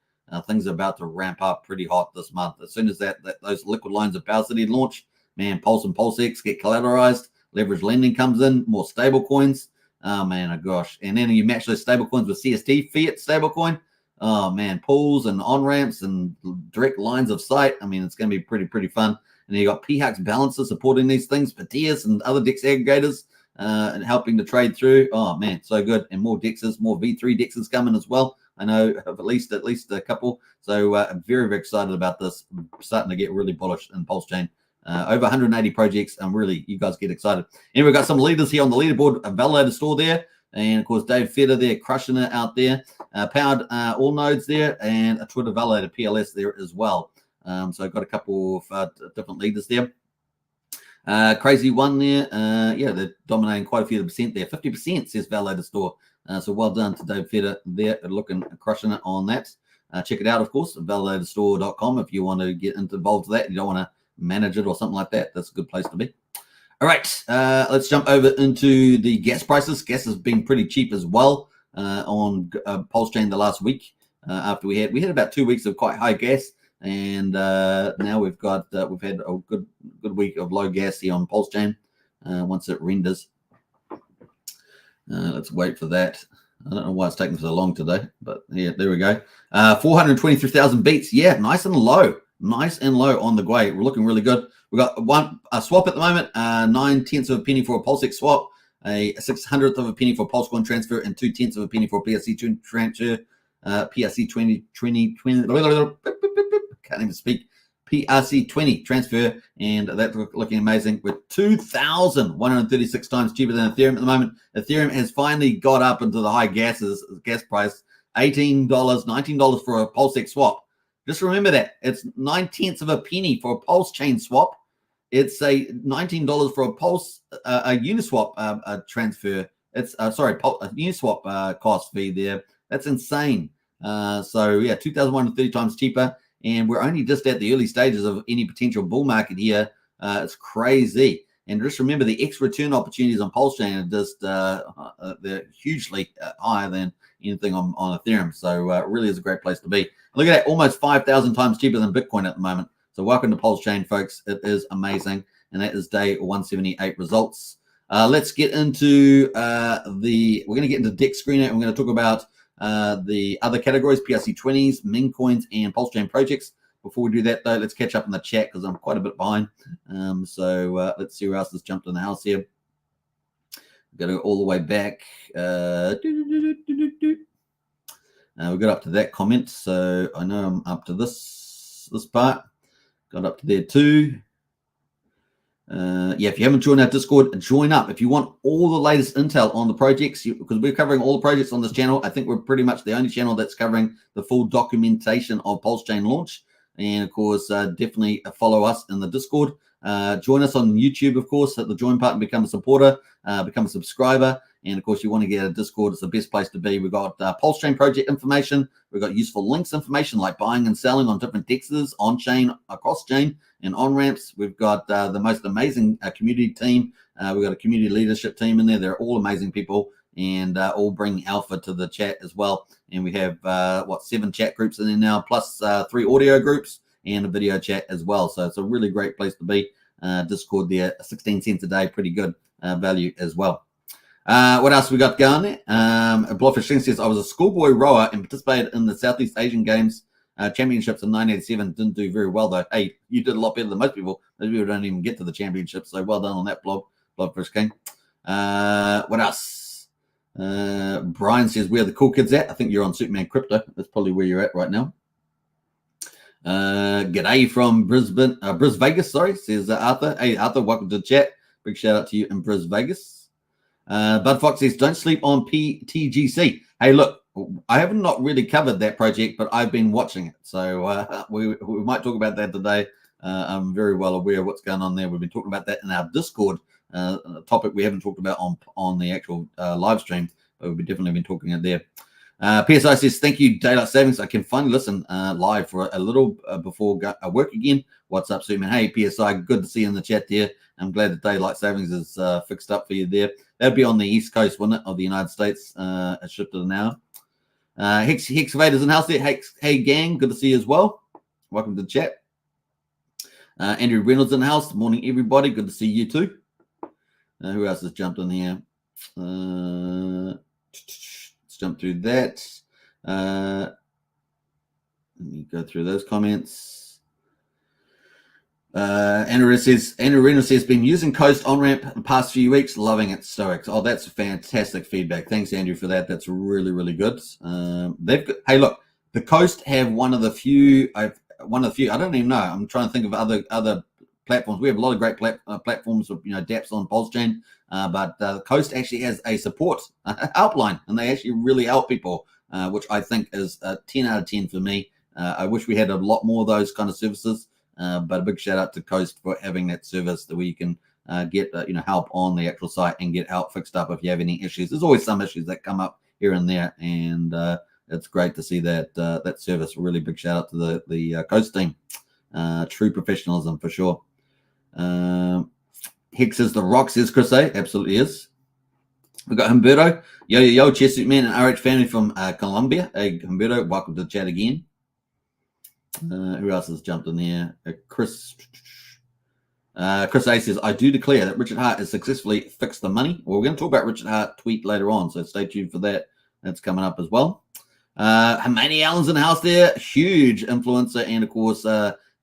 Things are about to ramp up pretty hot this month. As soon as those liquid loans of PRC20s launch, man, Pulse and PulseX get collateralized, leverage lending comes in, more stable coins. Oh man, oh gosh. And then you match those stable coins with CST, fiat stablecoin. Oh man, pools and on-ramps and direct lines of sight. I mean, it's going to be pretty fun. And you got PHUX balances supporting these things, Patias and other DEX aggregators and helping to trade through. Oh man, so good. And more DEXs, more V3 DEXs coming as well. I know of at least a couple. So I'm very excited about this. I'm starting to get really bullish in Pulsechain. Over 180 projects. Really, you guys get excited. And we've got some leaders here on the leaderboard, a validator store there. And of course, Dave Feder there crushing it out there. Powered all nodes there, and a Twitter validator PLS there as well. So I've got a couple of different leaders there. Crazy one there. Yeah, they're dominating quite a few percent there. 50% says validator store. So well done to Dave Feder there, crushing it on that. Check it out, of course, validatorstore.com if you want to get involved with that. You don't want to manage it or something like that. That's a good place to be. All right, let's jump over into the gas prices. Gas has been pretty cheap as well on Pulsechain the last week. After we had about 2 weeks of quite high gas, and now we've had a good week of low gas here on Pulsechain. Once it renders, let's wait for that. I don't know why it's taking so long today, but yeah, there we go. 423,000 beats. Yeah, nice and low on the Gwei. We're looking really good. We've got a swap at the moment, 9/10 of a penny for a Pulsex swap, a 600th of a penny for Pulsecoin transfer, and 2/10 of a penny for PRC20 transfer. PRC20 can't even speak. PRC20 transfer, and that's looking amazing. With 2,136 times cheaper than Ethereum at the moment. Ethereum has finally got up into the high gas price, $18, $19 for a Pulsex swap. Just remember that it's 9/10 of a penny for a Pulsechain swap. It's a $19 for a Pulse a Uniswap transfer. It's a Uniswap cost fee there. That's insane. So yeah, 2,130 times cheaper, and we're only just at the early stages of any potential bull market here. It's crazy. And just remember, the X return opportunities on Pulsechain are just they're hugely higher than anything on Ethereum. So it really is a great place to be. Look at that, almost 5,000 times cheaper than Bitcoin at the moment. So welcome to Pulsechain, folks. It is amazing. And that is day 178 results. Let's get into we're going to get into DEX screener, and we're going to talk about the other categories, PRC20s, meme coins, and Pulsechain projects. Before we do that, though, let's catch up in the chat because I'm quite a bit behind. So let's see who else has jumped in the house here. We've got to go all the way back. We got up to that comment, so I know I'm up to this part. Got up to there too. Yeah, if you haven't joined our Discord, join up. If you want all the latest intel on the projects, because we're covering all the projects on this channel. I think we're pretty much the only channel that's covering the full documentation of Pulsechain launch. And of course, definitely follow us in the Discord. Join us on YouTube, of course, at the join part and become a supporter, become a subscriber. And of course, you want to get a Discord, it's the best place to be. We've got Pulsechain project information. We've got useful links information like buying and selling on different dexes, on chain, across chain, and on ramps. We've got the most amazing community team. We've got a community leadership team in there. They're all amazing people and all bring alpha to the chat as well. And we have 7 chat groups in there now, plus 3 audio groups and a video chat as well. So it's a really great place to be. Discord there, 16 cents a day, pretty good value as well. What else we got going there? Blowfish says, I was a schoolboy rower and participated in the Southeast Asian Games championships in 1987. Didn't do very well, though. Hey, you did a lot better than most people. Most people don't even get to the championships, so well done on that, Blowfish King. What else? Brian says, where are the cool kids at? I think you're on Superman Crypto. That's probably where you're at right now. G'day from Brisbane, Vegas, sorry, says Arthur. Hey, Arthur, welcome to the chat. Big shout out to you in Vegas. Bud Fox says, don't sleep on PTGC. Hey, look, I have not really covered that project, but I've been watching it. So we might talk about that today. I'm very well aware of what's going on there. We've been talking about that in our Discord topic we haven't talked about on the actual live stream, but we've definitely been talking it there. PSI says, thank you, Daylight Savings. I can finally listen live for a little before work again. What's up, Superman? Hey, PSI, good to see you in the chat there. I'm glad that Daylight Savings is fixed up for you there. That'd be on the East Coast, wouldn't it, of the United States? It's shifted an hour. Hex Vaders in house there. Hey, gang, good to see you as well. Welcome to the chat. Andrew Reynolds in the house. Morning, everybody. Good to see you too. Who else has jumped in here? Let's jump through that. Let me go through those comments. Andrew Reynolds says, been using Coast on-ramp the past few weeks, loving it, stoics. Oh, that's fantastic feedback. Thanks, Andrew, for that. That's really, really good. Hey, look, the Coast have one of the few, I don't even know. I'm trying to think of other platforms. We have a lot of great platforms of, dApps on Pulsechain, but the Coast actually has a support helpline, and they actually really help people, which I think is a 10 out of 10 for me. I wish we had a lot more of those kind of services. But a big shout out to Coast for having that service that where you can get help on the actual site and get help fixed up if you have any issues. There's always some issues that come up here and there, and it's great to see that service. Really big shout out to the Coast team. True professionalism for sure. Hex is the rock, says Chris A. Absolutely is. We've got Humberto. Yo, Chesuit Man and RH family from Colombia. Hey, Humberto, welcome to the chat again. Who else has jumped in there? Chris A says, I do declare that Richard Hart has successfully fixed the money. Well, we're going to talk about Richard Hart tweet later on, so stay tuned for that. That's coming up as well. Hermione Allen's in the house there. Huge influencer and, of course,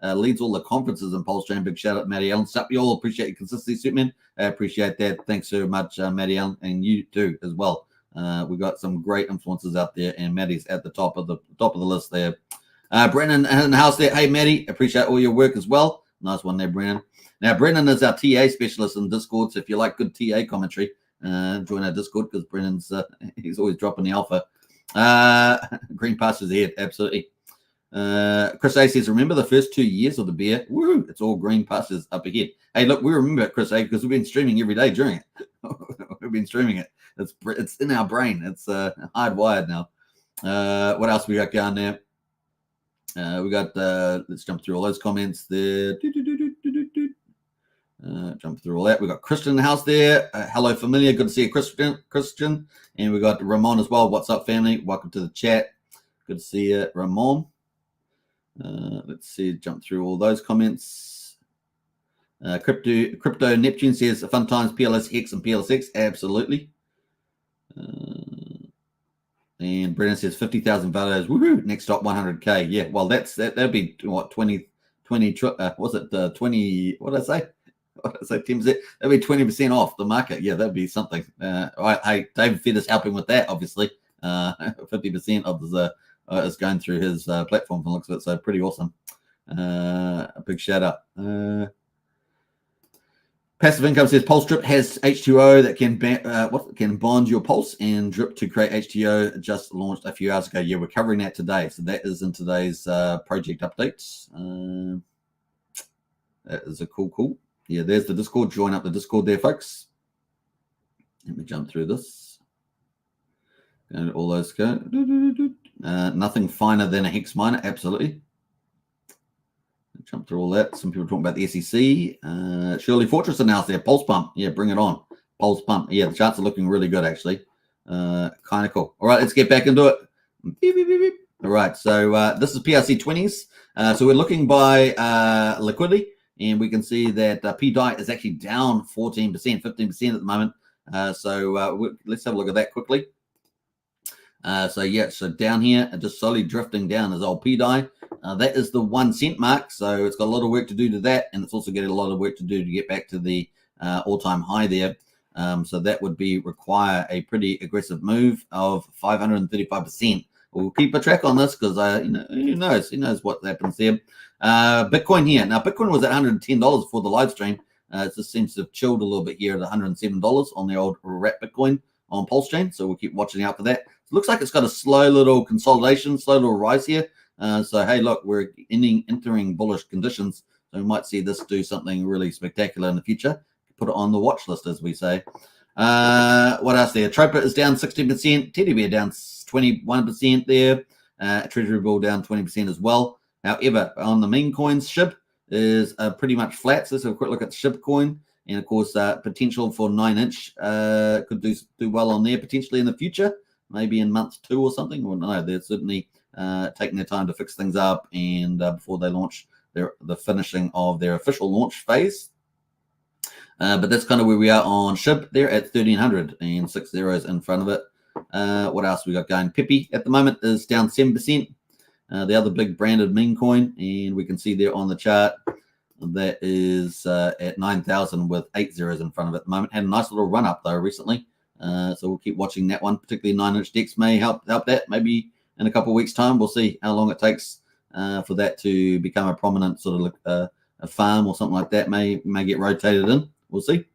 leads all the conferences in Pulsechain. Big shout out to Maddie Allen. Sup, you all. Appreciate your consistency, Superman. I appreciate that. Thanks so much, Maddie Allen, and you too as well. We've got some great influencers out there, and Maddie's at the top of the list there. Brennan in the house there. Hey, Maddie, appreciate all your work as well. Nice one there, Brennan. Now, Brennan is our TA specialist in Discord, so if you like good TA commentary, join our Discord because Brennan's he's always dropping the alpha. Green pastures ahead, absolutely. Chris A says, remember the first 2 years of the beer? Woo, it's all green pastures up ahead. Hey, look, we remember it, Chris A, because we've been streaming every day during it. We've been streaming it. It's in our brain. It's hardwired now. What else we got going there? We got, let's jump through all those comments there. Jump through all that. We got Christian in the house there. Hello, familiar. Good to see you, Christian. And we got Ramon as well. What's up, family? Welcome to the chat. Good to see you, Ramon. Let's see, jump through all those comments. Crypto Neptune says fun times, PLS Hex and PLSX. Absolutely. And Brennan says 50,000 values. Woohoo! Next stop 100K. Yeah, well, that'd be what 20. Was it 20? What did I say? What did I say? 10%. That'd be 20% off the market. Yeah, that'd be something. Right. Hey, David Fed is helping with that. Obviously, 50% of the is going through his platform from the looks of it. So pretty awesome. A big shout out. Passive Income says Pulse Drip has H2O that can bond your pulse and drip to create H2O. Just launched a few hours ago. Yeah, we're covering that today. So that is in today's project updates. That is a cool. Yeah, there's the Discord. Join up the Discord there, folks. Let me jump through this. And all those go. Nothing finer than a hex miner. Absolutely. Jump through all that. Some people talking about the SEC. Shirley Fortress announced there. Pulse pump. Yeah, bring it on. Pulse pump. Yeah, the charts are looking really good, actually. Kind of cool. All right, let's get back into it. Beep, beep, beep, beep. All right, so this is PRC20s. So we're looking by liquidity, and we can see that PDI is actually down 14%, 15% at the moment. Let's have a look at that quickly. So down here, just slowly drifting down is old PDI. That is the 1 cent mark, so it's got a lot of work to do to that, and it's also getting a lot of work to do to get back to the all-time high there. So that would require a pretty aggressive move of 535%. We'll keep a track on this because who knows what happens there. Bitcoin here. Now, Bitcoin was at $110 for the live stream. It just seems to have chilled a little bit here at $107 on the old rat Bitcoin on Pulsechain. So we'll keep watching out for that. It looks like it's got a slow little consolidation, slow little rise here. So, hey, look, we're entering bullish conditions. So we might see this do something really spectacular in the future. Put it on the watch list, as we say. What else there? Tropa is down 16%. Teddy Bear down 21% there. Treasury Bill down 20% as well. However, on the meme coins, SHIB is pretty much flat. So let's have a quick look at the SHIB coin. And, of course, potential for 9-inch could do well on there potentially in the future. Maybe in month 2 or something. Well, no, they're certainly taking their time to fix things up and before they launch the finishing of their official launch phase. But that's kind of where we are on SHIB. They're at 1,300 and 6 zeros in front of it. What else we got going? Peppy at the moment is down 7%. The other big branded meme coin, and we can see there on the chart that is at 9,000 with 8 zeros in front of it at the moment. Had a nice little run up though recently. So we'll keep watching that one. Particularly 9-inch DEX may help that. Maybe in a couple of weeks' time, we'll see how long it takes for that to become a prominent sort of a farm or something like that. May get rotated in. We'll see.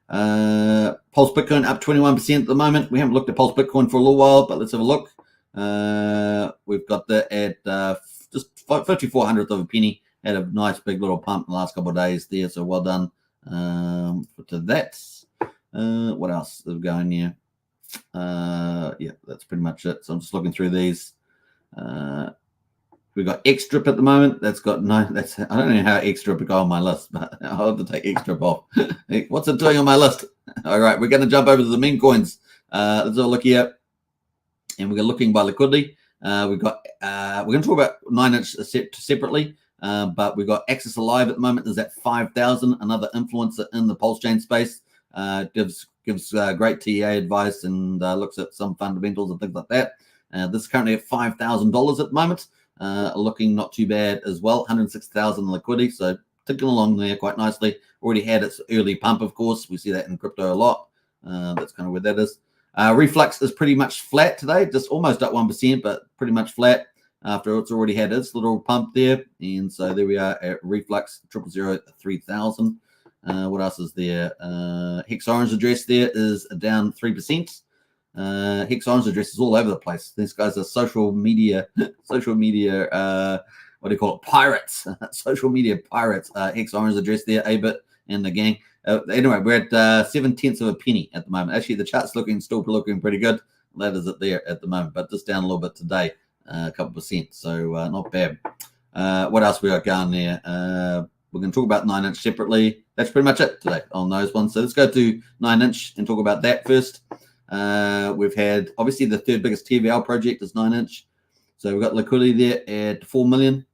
Pulse Bitcoin up 21% at the moment. We haven't looked at Pulse Bitcoin for a little while, but let's have a look. We've got that at just 5,400th of a penny. Had a nice big little pump in the last couple of days there, so well done to that. What else is going here? Yeah, that's pretty much it. So I'm just looking through these. We've got X Drip at the moment. That's got no. I don't know how X Drip would go on my list, but I'll have to take X Drip off. What's it doing on my list? All right, we're going to jump over to the meme coins. Let's have a look here, and we're looking by liquidity. We're going to talk about 9-inch separately, but we've got Access Alive at the moment. Is at 5,000. Another influencer in the Pulsechain space. Gives great TA advice and looks at some fundamentals and things like that. This is currently at $5,000 at the moment. Looking not too bad as well. 106,000 liquidity, so ticking along there quite nicely. Already had its early pump, of course. We see that in crypto a lot. That's kind of where that is. Reflux is pretty much flat today, just almost up 1%, but pretty much flat after it's already had its little pump there. And so there we are at Reflux 0003000. What else is there? Hex Orange Address there is down 3%. Hex Orange Address is all over the place. These guys are social media, what do you call it? Pirates, social media pirates. Hex Orange Address there, A-Bit and the gang. Anyway, we're at 0.7 of a penny at the moment. Actually, the chart's still looking pretty good. That is it there at the moment, but just down a little bit today, a couple percent. So not bad. What else we got going there? We're going to talk about 9-inch separately. That's pretty much it today on those ones. So let's go to 9-inch and talk about that first. We've had, obviously, the third biggest TVL project is 9-inch. So we've got liquidity there at 4 million,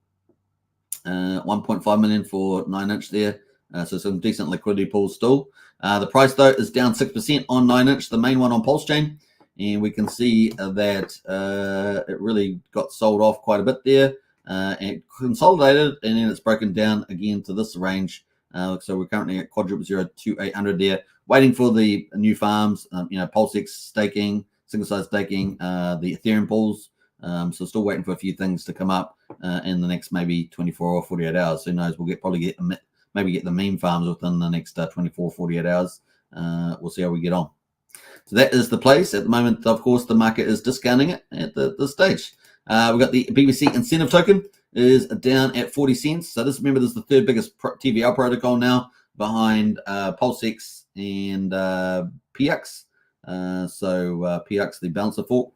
1.5 million for 9-inch there. So some decent liquidity pools still. The price, though, is down 6% on 9-inch, the main one on Pulsechain. And we can see that it really got sold off quite a bit there. And consolidated, and then it's broken down again to this range. So we're currently at quadruple 02800 there, waiting for the new farms, Pulsex staking, single side staking, the Ethereum pools. So still waiting for a few things to come up in the next maybe 24 or 48 hours. Who knows? We'll probably get the meme farms within the next 24, 48 hours. We'll see how we get on. So that is the place at the moment. Of course, the market is discounting it at this stage. We've got the BBC incentive token is down at 40 cents. So this is the third biggest TVL protocol now behind Pulsex and PX. PX, the balancer fork.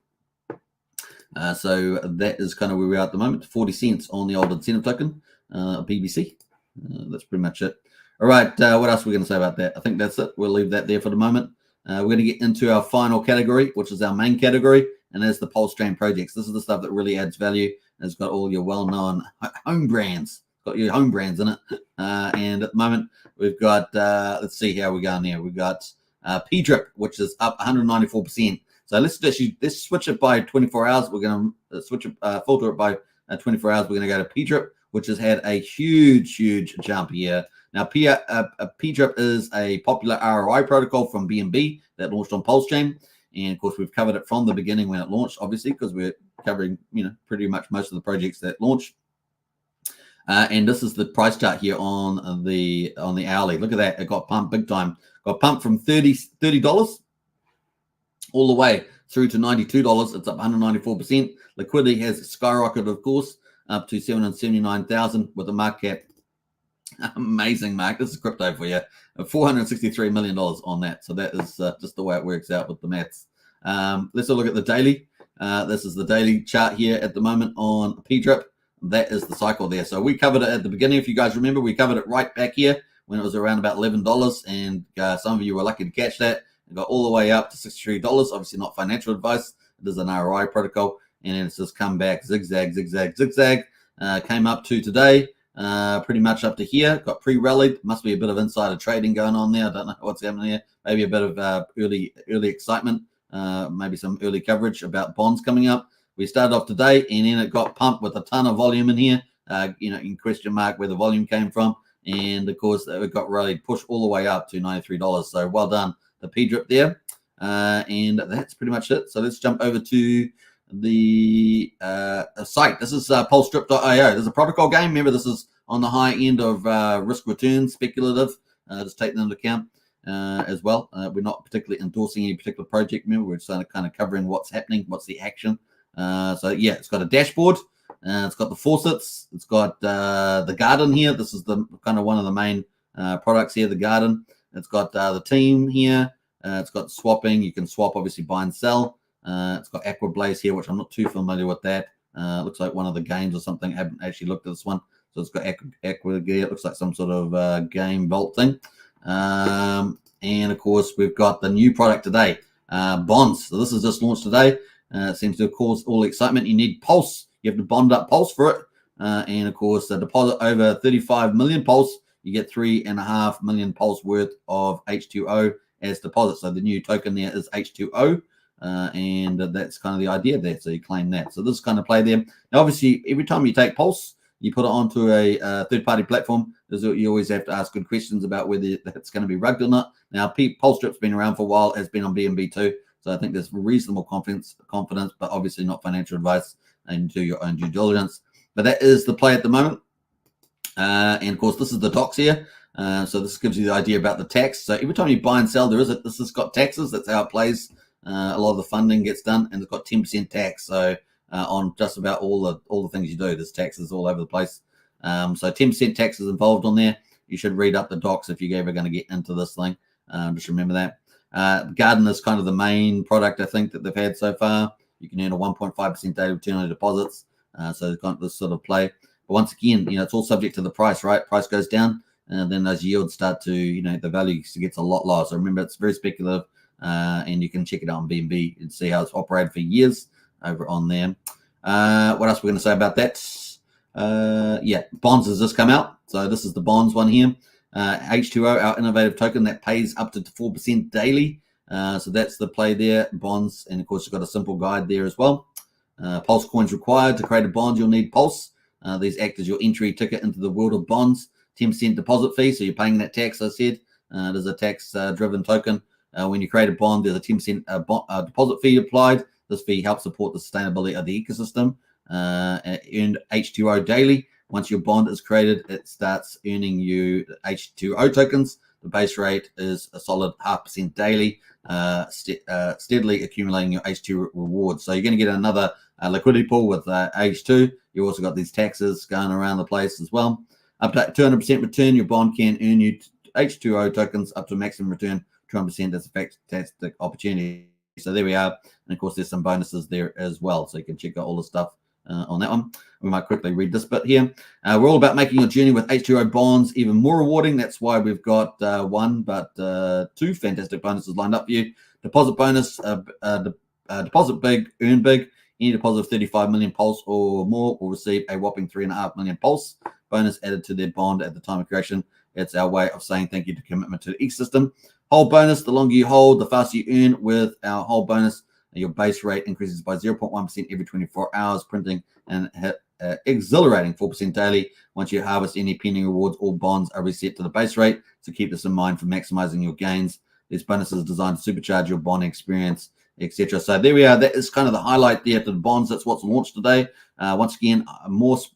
So that is kind of where we are at the moment. 40 cents on the old incentive token, BBC. That's pretty much it. All right, what else are we going to say about that? I think that's it. We'll leave that there for the moment. We're going to get into our final category, which is our main category, and that's the Pulsechain projects. This is the stuff that really adds value. It's got all your well-known home brands. It's got your home brands in it. And at the moment, we've got, let's see how we're going here. We've got P-Drip, which is up 194%. So let's switch it by 24 hours. We're going to filter it by 24 hours. We're going to go to P-Drip, which has had a huge jump here. Now, P-Drip is a popular ROI protocol from BNB that launched on Pulsechain. And, of course, we've covered it from the beginning when it launched, obviously, because we're covering, pretty much most of the projects that launch. And this is the price chart here on the hourly. Look at that. It got pumped big time. Got pumped from $30 all the way through to $92. It's up 194%. Liquidity has skyrocketed, of course, up to 779,000 with a market cap. Amazing, Mark. This is crypto for you. $463 million on that. So that is just the way it works out with the maths. Let's have a look at the daily. This is the daily chart here at the moment on P-Drip. That is the cycle there. So we covered it at the beginning. If you guys remember, we covered it right back here when it was around about $11. And some of you were lucky to catch that. It got all the way up to $63. Obviously not financial advice. It is an ROI protocol. And then it's just come back, zigzag. Came up to today. Pretty much up to here. Got pre-rallied. Must be a bit of insider trading going on there. I don't know what's happening here. Maybe a bit of early excitement. Maybe some early coverage about bonds coming up. We started off today, and then it got pumped with a ton of volume in here. In question mark where the volume came from. And, of course, it got really pushed all the way up to $93. So well done, the P-Drip there. And that's pretty much it. So let's jump over to the site. This is pulsestrip.io. There's a protocol game. Remember, this is on the high end of risk return, speculative. Just take that into account as well. We're not particularly endorsing any particular project. Remember, we're just kind of covering what's happening, what's the action. It's got a dashboard. It's got the faucets. It's got the garden here. This is the kind of one of the main products here, the garden. It's got the team here. It's got swapping. You can swap, obviously, buy and sell. It's got Aqua Blaze here, which I'm not too familiar with that. Looks like one of the games or something. I haven't actually looked at this one. So it's got Aqua Gear. It looks like some sort of game vault thing. And, of course, we've got the new product today, bonds. So this is just launched today. It seems to have caused all the excitement. You need Pulse. You have to bond up Pulse for it. And, of course, a deposit over 35 million Pulse. You get 3.5 million Pulse worth of H2O as deposit. So the new token there is H2O. And that's kind of the idea there. So you claim that. So this kind of play there. Now, obviously, every time you take Pulse, you put it onto a third-party platform. You always have to ask good questions about whether it's going to be rugged or not. Now, Pulsestrip's been around for a while. Has been on BNB too. So I think there's reasonable confidence, but obviously not financial advice, and do your own due diligence. But that is the play at the moment. And, of course, this is the docs here. So this gives you the idea about the tax. So every time you buy and sell, this has got taxes. That's how it plays. A lot of the funding gets done, and it's got 10% tax. So on just about all the things you do, there's taxes all over the place. So 10% tax is involved on there. You should read up the docs if you're ever going to get into this thing. Just remember that. Garden is kind of the main product I think that they've had so far. You can earn a 1.5% daily return on deposits. So they've got this sort of play. But once again, it's all subject to the price, right? Price goes down, and then those yields start to, the value gets a lot lower. So remember, it's very speculative, and you can check it out on BNB and see how it's operated for years over on there. What else we're going to say about that? Bonds has just come out. So this is the bonds one here. H2O, our innovative token that pays up to 4% daily. So that's the play there, bonds. And of course, you've got a simple guide there as well. Pulse coins required. To create a bond, you'll need Pulse. These act as your entry ticket into the world of bonds. 10% deposit fee, so you're paying that tax, I said. There's a tax-driven token. When you create a bond, there's a 10% deposit fee applied. This fee helps support the sustainability of the ecosystem. Earned H2O daily. Once your bond is created, it starts earning you H2O tokens. The base rate is a solid 0.5% daily, steadily accumulating your H2 rewards. So you're going to get another liquidity pool with H2. You also got these taxes going around the place as well. Up to 200% return, your bond can earn you H2O tokens up to a maximum return 200%. That's a fantastic opportunity. So there we are. And of course, there's some bonuses there as well. So you can check out all the stuff on that one. We might quickly read this bit here. We're all about making your journey with H2O bonds even more rewarding. That's why we've got two fantastic bonuses lined up for you. Deposit bonus, deposit big, earn big. Any deposit of 35 million Pulse or more will receive a whopping 3.5 million Pulse bonus added to their bond at the time of creation. It's our way of saying thank you to commitment to the ecosystem. Hold bonus, the longer you hold, the faster you earn. With our hold bonus, your base rate increases by 0.1% every 24 hours, printing an exhilarating 4% daily. Once you harvest any pending rewards, all bonds are reset to the base rate. So keep this in mind for maximizing your gains. This bonus is designed to supercharge your bond experience, etc. So there we are. That is kind of the highlight there for the bonds. That's what's launched today. Once again,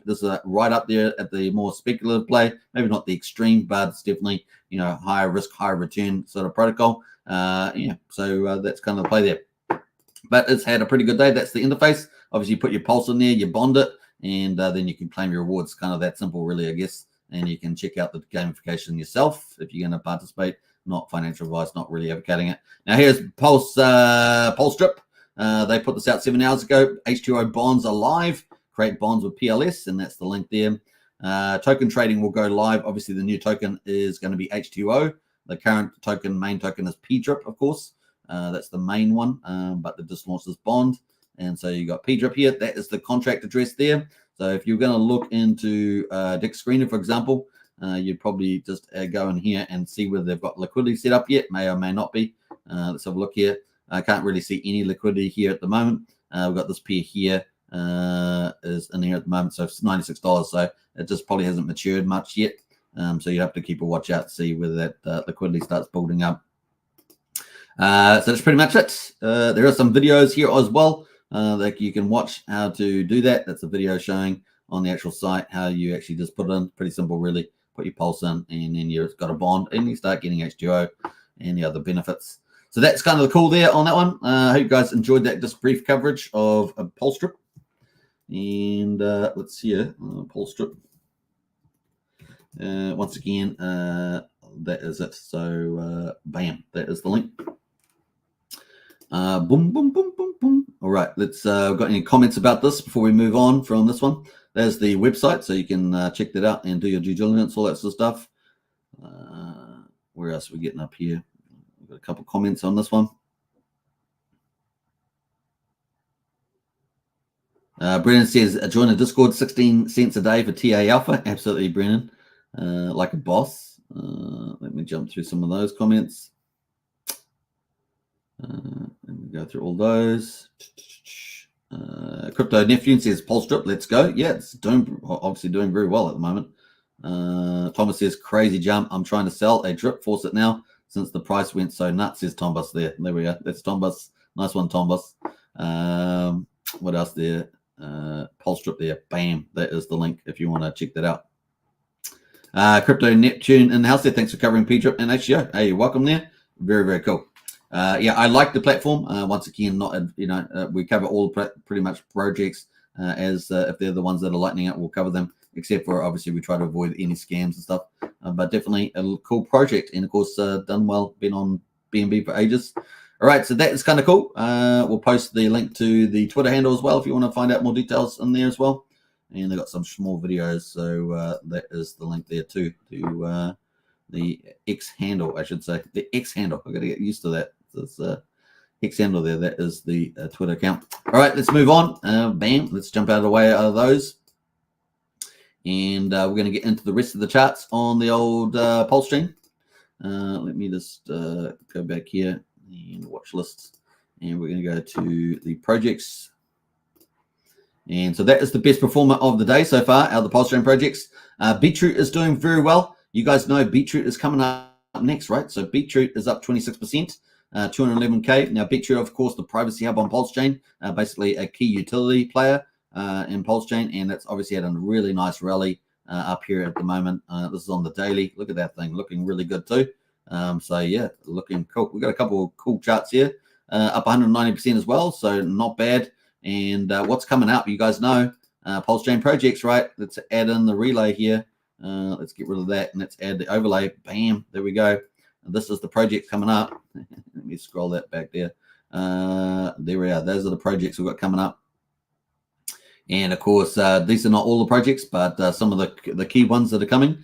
this is right up there at the more speculative play. Maybe not the extreme, but it's definitely higher risk, higher return sort of protocol. So that's kind of the play there. But it's had a pretty good day. That's the interface. Obviously, you put your Pulse in there, you bond it, and then you can claim your rewards. Kind of that simple, really, I guess. And you can check out the gamification yourself if you're going to participate. Not financial advice, not really advocating it. Now, here's Pulse Strip. They put this out 7 hours ago. H2O bonds are live. Create bonds with PLS, and that's the link there. Token trading will go live. Obviously, the new token is going to be H2O. The current token, main token, is PDRIP, of course. That's the main one, but they just launched this bond. And so you got PDRIP here. That is the contract address there. So if you're going to look into Dick Screener, for example, you'd probably just go in here and see whether they've got liquidity set up yet. May or may not be. Let's have a look here. I can't really see any liquidity here at the moment. We've got this pair here is in here at the moment. So it's $96. So it just probably hasn't matured much yet. So you have to keep a watch out to see whether that liquidity starts building up. So that's pretty much it. There are some videos here as well that you can watch how to do that. That's a video showing on the actual site how you actually just put it in. Pretty simple, really. Put your Pulse in, and then you've got a bond, and you start getting H2O and the other benefits. So that's kind of the cool there on that one. I hope you guys enjoyed that just brief coverage of a Pulse Strip. And let's see here, Pulse Strip. Once again, that is it. So bam, that is the link. Boom, boom, boom, boom, boom. All right, let's got any comments about this before we move on from this one? There's the website, so you can check that out and do your due diligence, all that sort of stuff. Where else are we getting up here? We've got a couple comments on this one. Brennan says, join the Discord, 16 cents a day for TA Alpha. Absolutely, Brennan. Like a boss. Let me jump through some of those comments. Let me go through all those. Crypto Neptune says, Pulse Strip, let's go. Yeah, it's obviously doing very well at the moment. Thomas says, crazy jump. I'm trying to sell a drip. Force it now since the price went so nuts, says Tombus there. There we go. That's Tombus. Nice one, Tombus. What else there? Pulse Strip there. Bam. That is the link if you want to check that out. Crypto Neptune in the house there. Thanks for covering PDRIP and HGO. Hey, welcome there. Very, very cool. Yeah, I like the platform. Once again, we cover all pretty much projects as if they're the ones that are lightning out, we'll cover them. Except for obviously we try to avoid any scams and stuff. But definitely a cool project, and of course done well. Been on BNB for ages. All right, so that is kind of cool. We'll post the link to the Twitter handle as well if you want to find out more details in there as well. And they've got some small videos, so that is the link there too to the X handle, I should say. The X handle. I've got to get used to that. It's Hex handle there. That is the Twitter account. All right, let's move on. Bam. Let's jump out of the way out of those. And we're going to get into the rest of the charts on the old Pulsechain. Let me just go back here and watch lists. And we're going to go to the projects. And so that is the best performer of the day so far out of the Pulsechain projects. Beetroot is doing very well. You guys know Beetroot is coming up next, right? So Beetroot is up 26%, 211K. Now Beetroot, of course, the privacy hub on Pulsechain, basically a key utility player in Pulsechain, and it's obviously had a really nice rally up here at the moment. This is on the daily. Look at that thing, looking really good too. So yeah, looking cool. We've got a couple of cool charts here, up 190% as well, so not bad. And what's coming up, you guys know, Pulsechain projects, right? Let's add in the relay here. Let's get rid of that and let's add the overlay. Bam, there we go. And this is the project coming up. Let me scroll that back there. There we are. Those are the projects we've got coming up. And of course, these are not all the projects, but some of the key ones that are coming.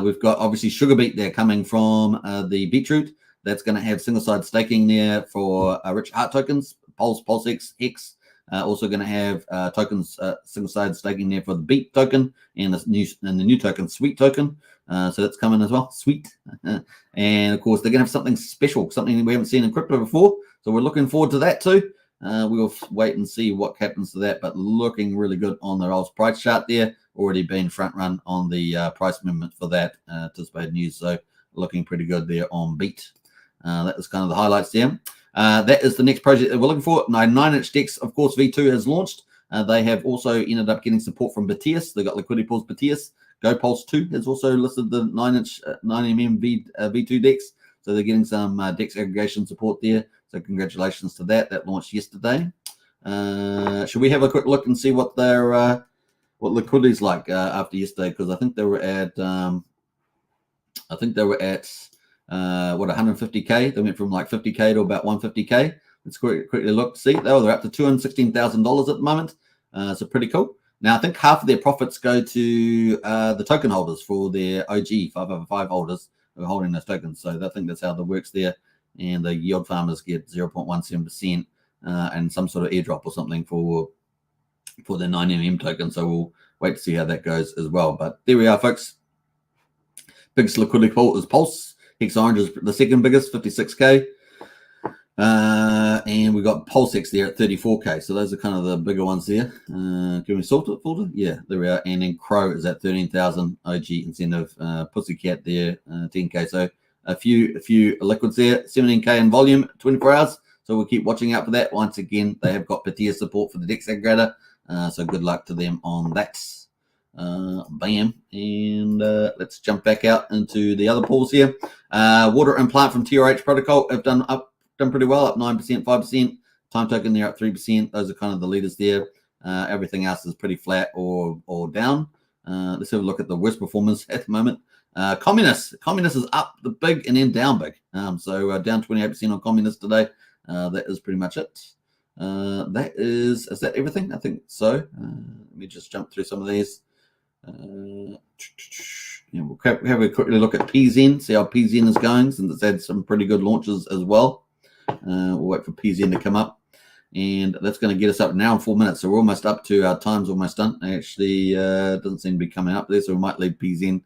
We've got obviously Sugar Beet there coming from the Beetroot. That's going to have single-side staking there for rich heart tokens, Pulsex, Hex. Also going to have tokens, single-side staking there for the Beat token and the new token, Sweet token. So that's coming as well, Sweet. And of course, they're going to have something special, something we haven't seen in crypto before. So we're looking forward to that too. We'll wait and see what happens to that, but looking really good on the Rolls price chart there. Already been front run on the price movement for that anticipated news. So looking pretty good there on Beat. That was kind of the highlights there. That is the next project that we're looking for. 9-inch DEX, of course, V2 has launched. They have also ended up getting support from Batius. They got liquidity pools Batius. GoPulse 2 has also listed the 9-inch 9mm V2 DEX. So they're getting some DEX aggregation support there. So congratulations to that. That launched yesterday. Should we have a quick look and see what their what liquidity is like after yesterday? Because I think they were at what, 150K. They went from like 50K to about 150K. Let's quickly look to see. They're up to $216,000 at the moment. So pretty cool. Now I think half of their profits go to the token holders for their OG 555 holders who are holding those tokens. So I think that's how that works there. And the yield farmers get 0.17% and some sort of airdrop or something for their 9mm token. So we'll wait to see how that goes as well. But there we are, folks. Biggest liquidity pool is Pulse. Hex Orange is the second biggest, 56K. And we got Pulsex there at 34K. So those are kind of the bigger ones there. Can we sort it, Folder? Yeah, there we are. And then Crow is at 13,000 OG incentive. Pussycat there, 10K. So a few liquids there, 17K in volume, 24 hours. So we'll keep watching out for that. Once again, they have got Patia support for the DEX aggregator. So good luck to them on that. Bam. And let's jump back out into the other pools here. Water and Plant from TRH Protocol have done pretty well, up 9%, 5%. Time token there up 3%. Those are kind of the leaders there. Everything else is pretty flat or down. Let's have a look at the worst performers at the moment. Communist is up the big and then down big. So down 28% on Communist today. That is pretty much it. Is that everything? I think so. Let me just jump through some of these. We'll have a quickly look at PZen, see how PZen is going, since it's had some pretty good launches as well. We'll wait for PZen to come up, and that's going to get us up now in 4 minutes. So we're almost up to our time's almost done. Actually, doesn't seem to be coming up there, so we might leave PZen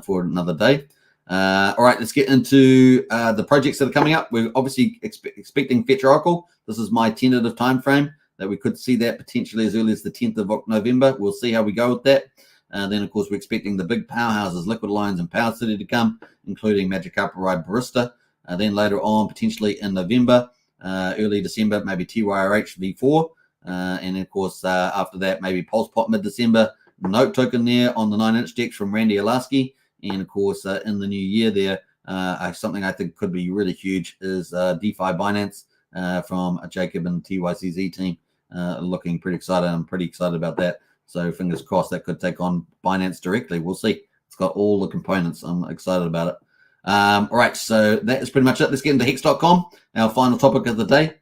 for another day. All right, let's get into the projects that are coming up. We're obviously expecting Fetch Oracle. This is my tentative time frame that we could see that potentially as early as the 10th of November. We'll see how we go with that. Then, of course, we're expecting the big powerhouses, Liquid Lions and Power City to come, including Magic Carpet Ride Barista. Then later on, potentially in November, early December, maybe TYRH V4. And, of course, after that, maybe Pulse Pop mid-December. Note token there on the 9-inch DEX from Randy Alaski. And, of course, in the new year there, something I think could be really huge is DeFi Binance from Jacob and TYCZ team. Looking pretty excited. I'm pretty excited about that. So fingers crossed that could take on Binance directly. We'll see. It's got all the components. I'm excited about it. All right, so that is pretty much it. Let's get into Hex.com, our final topic of the day.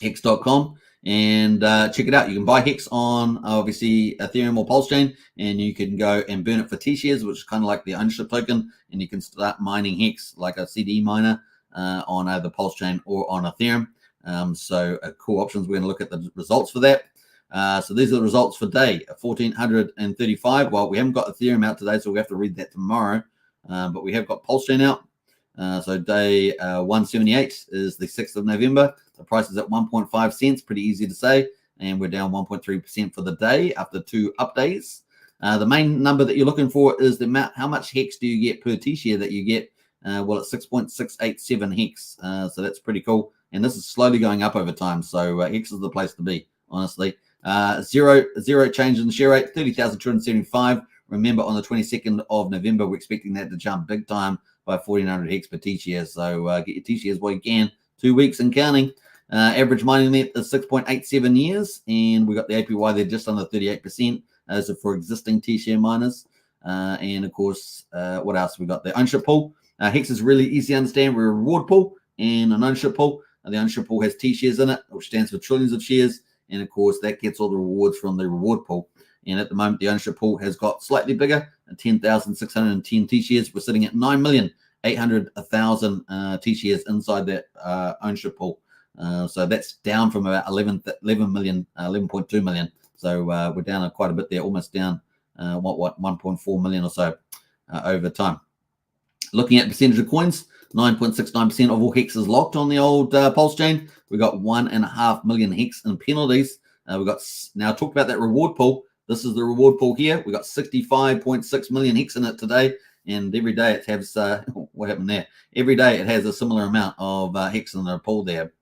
Hex.com, and check it out. You can buy Hex on obviously Ethereum or Pulsechain, and you can go and burn it for T-shares, which is kind of like the ownership token, and you can start mining Hex like a CDE miner on either Pulsechain or on Ethereum. So cool options. We're going to look at the results for that. So these are the results for day 1435. Well, we haven't got Ethereum out today, so we have to read that tomorrow. But we have got Pulsechain out. So day 178 is the 6th of November. The price is at 1.5 cents, pretty easy to say. And we're down 1.3% for the day after 2 up days. The main number that you're looking for is the amount, how much Hex do you get per T-share that you get? Well, it's 6.687 Hex. So that's pretty cool. And this is slowly going up over time. So Hex is the place to be, honestly. Zero change in the share rate, 30,275. Remember, on the 22nd of November, we're expecting that to jump big time by 1,400 Hex per T-share. So get your T-shares while you can. 2 weeks and counting. Average mining net is 6.87 years. And we got the APY there just under 38%. So for existing T-share miners. And of course, what else? We got the ownership pool. Hex is really easy to understand. We're a reward pool and an ownership pool. The ownership pool has T-shares in it, which stands for trillions of shares. And of course, that gets all the rewards from the reward pool. And at the moment, the ownership pool has got slightly bigger, 10,610 T-shares. We're sitting at 9,800,000 T-shares inside that ownership pool. So that's down from about 11.2 million. So we're down quite a bit there, almost down 1.4 million or so over time. Looking at percentage of coins, 9.69% of all Hex is locked on the old Pulsechain. We got 1.5 million Hex in penalties. We got now talked about that reward pool. This is the reward pool here. We got 65.6 million Hex in it today, and every day it has what happened there? Every day it has a similar amount of Hex in the pool there.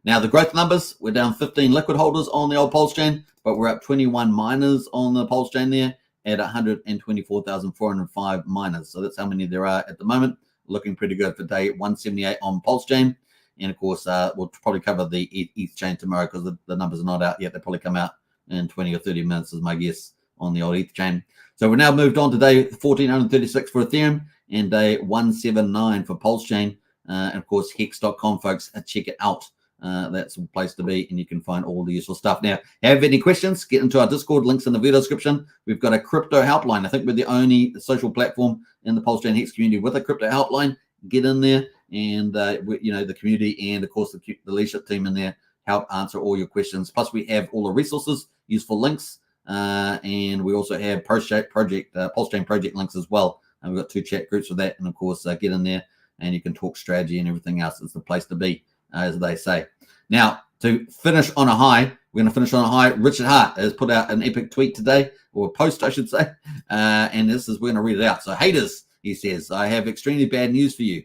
Now the growth numbers, we're down 15 liquid holders on the old Pulsechain, but we're up 21 miners on the Pulsechain there at 124,405 miners. So that's how many there are at the moment. Looking pretty good for day 178 on Pulsechain. And of course, we'll probably cover the ETH chain tomorrow because the numbers are not out yet. They'll probably come out in 20 or 30 minutes is my guess on the old ETH chain. So we're now moved on to day 1436 for Ethereum and day 179 for Pulsechain. And of course, Hex.com, folks, check it out. That's a place to be, and you can find all the useful stuff. Now, have any questions? Get into our Discord, links in the video description. We've got a crypto helpline. I think we're the only social platform in the Pulsechain Hex community with a crypto helpline. Get in there, and the community and of course the leadership team in there help answer all your questions. Plus, we have all the resources, useful links, and we also have Pulsechain project links as well. And we've got 2 chat groups for that, and of course, get in there and you can talk strategy and everything else. It's the place to be, as they say. Now, to finish on a high, we're going to finish on a high. Richard Hart has put out an epic tweet today, or a post, I should say, and we're going to read it out. So, haters, he says, I have extremely bad news for you.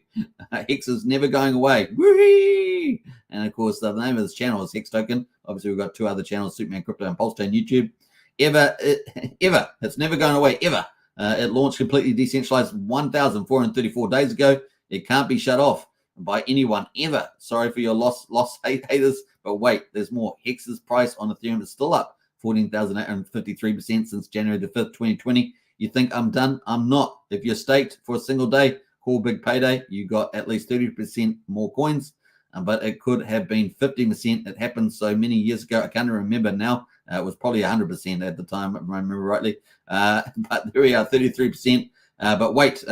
Hex is never going away. Woo-hee! And of course, the name of this channel is Hex Token. Obviously, we've got 2 other channels, Superman Crypto and Pulsechain YouTube. It's never going away, ever. It launched completely decentralized 1,434 days ago. It can't be shut off by anyone ever. Sorry for your loss haters, but wait, there's more. Hex's price on Ethereum is still up 14,853% since January the 5th, 2020. You think I'm done? I'm not. If you're staked for a single day, call big payday, you got at least 30% more coins, but it could have been 50%. It happened so many years ago. I can't remember now. It was probably 100% at the time, if I remember rightly. But there we are, 33%. But wait,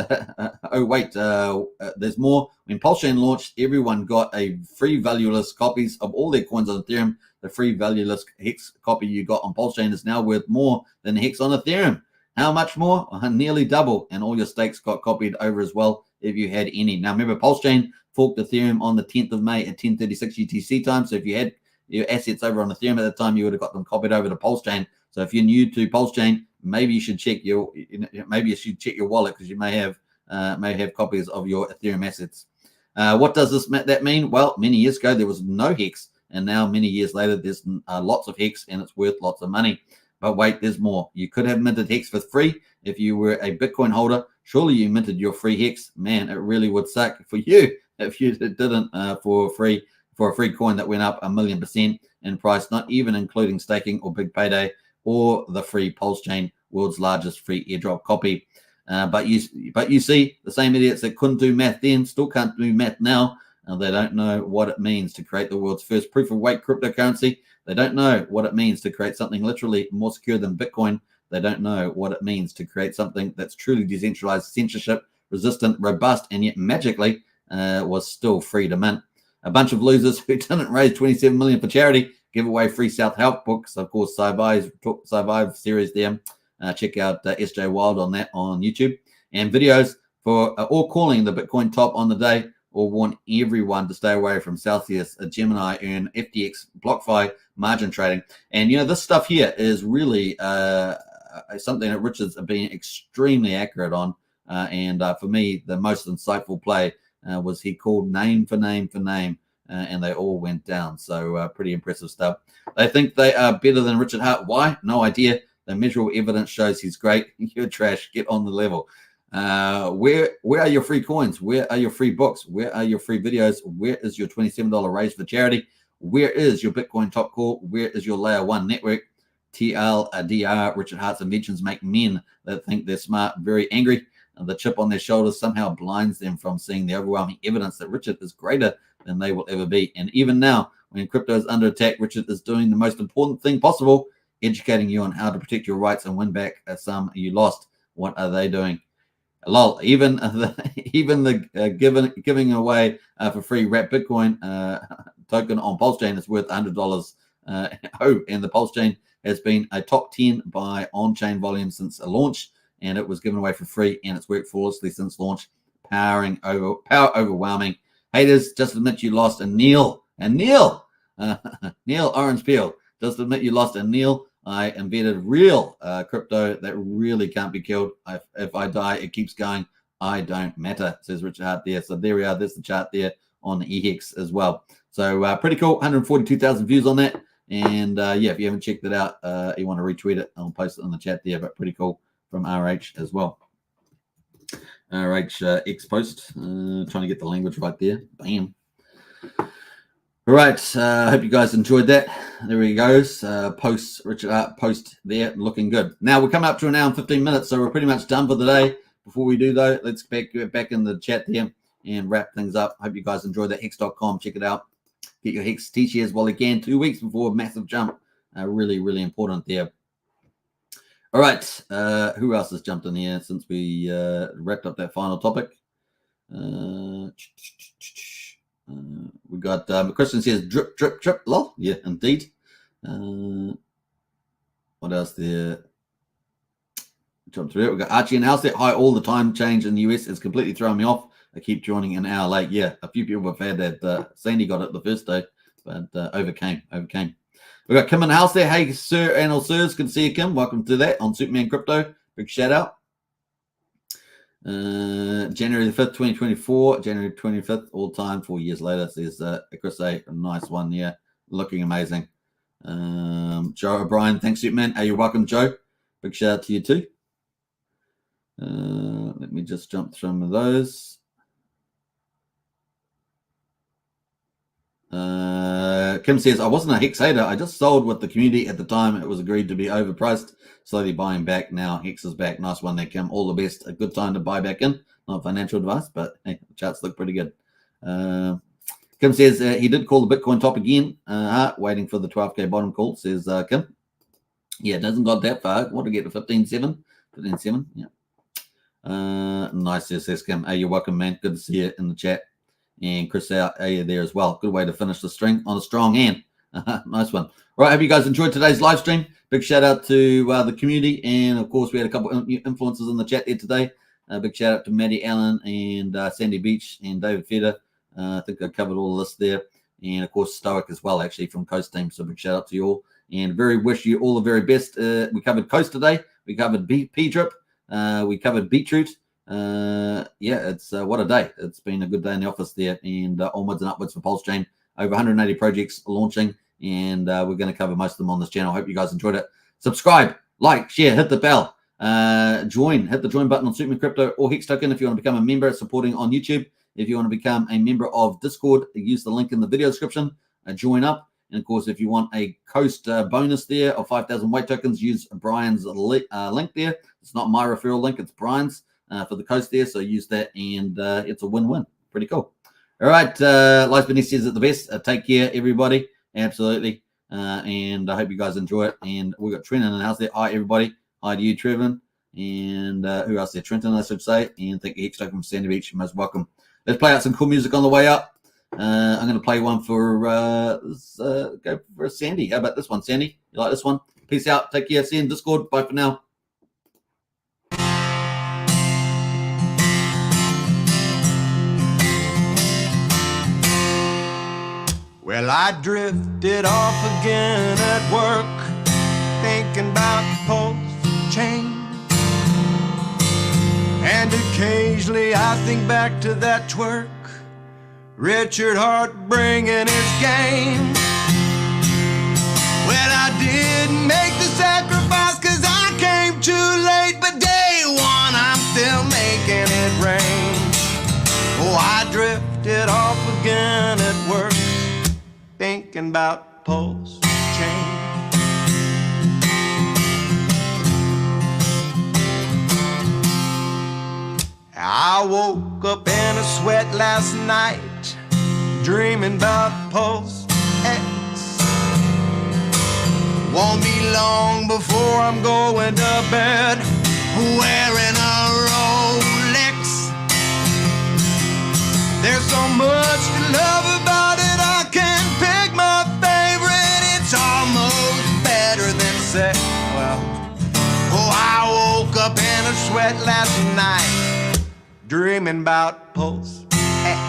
there's more. When Pulsechain launched, everyone got a free valueless copies of all their coins on Ethereum. The free valueless Hex copy you got on Pulsechain is now worth more than Hex on Ethereum. How much more? Nearly double. And all your stakes got copied over as well if you had any. Now, remember, Pulsechain forked Ethereum on the 10th of May at 10:36 UTC time. So if you had your assets over on Ethereum at the time, you would have got them copied over to Pulsechain. So if you're new to Pulsechain, maybe you should check your wallet because you may have copies of your Ethereum assets. What does that mean? Well, many years ago there was no Hex, and now many years later there's lots of Hex, and it's worth lots of money. But wait, there's more. You could have minted Hex for free if you were a Bitcoin holder. Surely you minted your free Hex. Man, it really would suck for you if you didn't for a free coin that went up 1,000,000% in price, not even including staking or big payday or the free Pulsechain, world's largest free airdrop copy. But you see, the same idiots that couldn't do math then still can't do math now. They don't know what it means to create the world's first proof-of-work cryptocurrency. They don't know what it means to create something literally more secure than Bitcoin. They don't know what it means to create something that's truly decentralized, censorship-resistant, robust, and yet magically was still free to mint. A bunch of losers who didn't raise $27 million for charity give away free self-help books. Of course, Survive series there. Check out SJ Wild on that on YouTube. And videos for all calling the Bitcoin top on the day, or warn everyone to stay away from Celsius, Gemini, and FTX, BlockFi, margin trading. And, this stuff here is really something that Richard's been extremely accurate on. And for me, the most insightful play was he called name for name for name, and they all went down. So pretty impressive stuff. They think they are better than Richard Hart. Why? No idea. The measurable evidence shows he's great. You're trash. Get on the level. Where are your free coins? Where are your free books? Where are your free videos? Where is your $27 raise for charity? Where is your Bitcoin top call? Where is your layer 1 network? TLDR, Richard Hart's inventions make men that think they're smart very angry. The chip on their shoulders somehow blinds them from seeing the overwhelming evidence that Richard is greater than they will ever be. And even now, when crypto is under attack, Richard is doing the most important thing possible, educating you on how to protect your rights and win back some you lost. What are they doing? Lol, even the giving away for free wrap Bitcoin token on Pulsechain is worth $100. And the Pulsechain has been a top 10 by on-chain volume since launch, and it was given away for free, and it's worked flawlessly since launch. Power overwhelming. Haters, just admit you lost. And Neil Orange Peel, just admit you lost. And Neil, I embedded real crypto that really can't be killed. If I die, it keeps going. I don't matter, says Richard Hart there. So there we are. There's the chart there on the EHEX as well. So pretty cool. 142,000 views on that. And if you haven't checked it out, you want to retweet it, I'll post it in the chat there. But pretty cool from RH as well. RH X post. Trying to get the language right there. Bam. All right, I hope you guys enjoyed that. There he goes. Richard Hart post there, looking good. Now we're coming up to an hour and 15 minutes, so we're pretty much done for the day. Before we do though, let's get back in the chat there and wrap things up. Hope you guys enjoyed that. Hex.com, check it out. Get your Hex T-shares while you can. 2 weeks before a massive jump. Really, really important there. All right, who else has jumped in here since we wrapped up that final topic? We got Christian says drip, drip, drip. Lol. Yeah, indeed. What else there? Jump through it. We got Archie and House there. Hi, all the time change in the US is completely throwing me off. I keep joining an hour late. Yeah, a few people have had that. Sandy got it the first day, but overcame. We got Kim in the house there. Hey, sir and all sirs. Good to see you, Kim. Welcome to that on Superman Crypto. Big shout out. January the 5th, 2024. January 25th, all time, 4 years later. Says Chris A. A nice one. Yeah, looking amazing. Joe O'Brien. Thanks, Superman. Hey, you're welcome, Joe. Big shout out to you too. Let me just jump through some of those. Kim says, I wasn't a Hex hater. I just sold with the community at the time. It was agreed to be overpriced. Slowly buying back now. Hex is back. Nice one there, Kim. All the best. A good time to buy back in. Not financial advice, but hey, the charts look pretty good. Kim says he did call the Bitcoin top again. Waiting for the 12K bottom call, says Kim. Yeah, it hasn't got that far. Want to get to 15.7? 15.7, yeah. Nice, says Kim. Hey, you're welcome, man. Good to see you in the chat. And Chris out there as well. Good way to finish the string on a strong hand. Nice one. All right, hope you guys enjoyed today's live stream. Big shout out to the community. And, of course, we had a couple of influencers in the chat there today. Big shout out to Maddie Allen and Sandy Beach and David Feder. I think I covered all of this there. And, of course, Stoic as well, actually, from Coast Team. So big shout out to you all. And wish you all the very best. We covered Coast today. We covered P-Drip. We covered Beetroot. It's what a day. It's been a good day in the office there, and onwards and upwards for Pulsechain. Over 180 projects launching, and we're going to cover most of them on this channel. Hope you guys enjoyed it. Subscribe, like, share, hit the bell, hit the join button on Superman Crypto or Hex Token if you want to become a member, supporting on YouTube. If you want to become a member of Discord, use the link in the video description, join up. And of course, if you want a Coast bonus there of 5,000 white tokens, use Brian's link there. It's not my referral link, it's Brian's. for the coast there. So use that, and it's a win-win. Pretty cool. All right, Life Beneath says it the best. Take care, everybody. Absolutely. And I hope you guys enjoy it. And we've got Trenton in the house there. Hi, everybody. Hi to you, Trevin. And who else there? Trenton, I should say. And thank you, Hex Token from Sandy Beach. You're most welcome. Let's play out some cool music on the way up. I'm going to play one for go for Sandy. How about this one, Sandy? You like this one? Peace out. Take care. See you in Discord. Bye for now. Well, I drifted off again at work, thinking about Pulsechain. And occasionally I think back to that twerk, Richard Hart bringing his game. Well, I didn't make the sacrifice 'cause I came too late, but day one I'm still making it rain. Oh, I drifted off again at work, thinking about Pulsechain. I woke up in a sweat last night, dreaming about Pulse X. Won't be long before I'm going to bed wearing a Rolex. There's so much to love about it, I can't pick my favorite. It's almost better than sex. Well, oh, I woke up in a sweat last night, dreaming about Pulse X.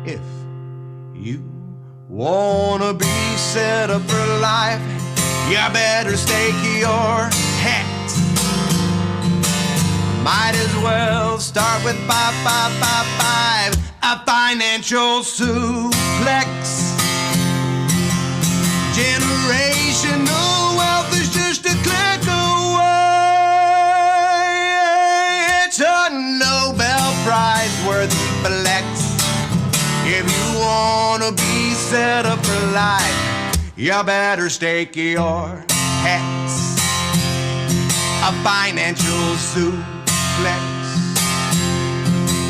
If you wanna be set up for life, you better stake your Hex. Might as well start with 5555, a financial suplex. Generational wealth is just a click away. It's a Nobel Prize worthy flex. If you wanna be set up for life, you better stake your Hex. A financial suplex,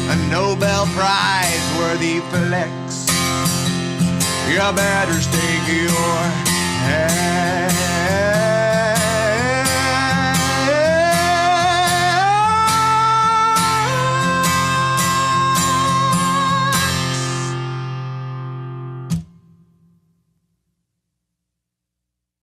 a Nobel Prize worthy flex. You better stake your Hex.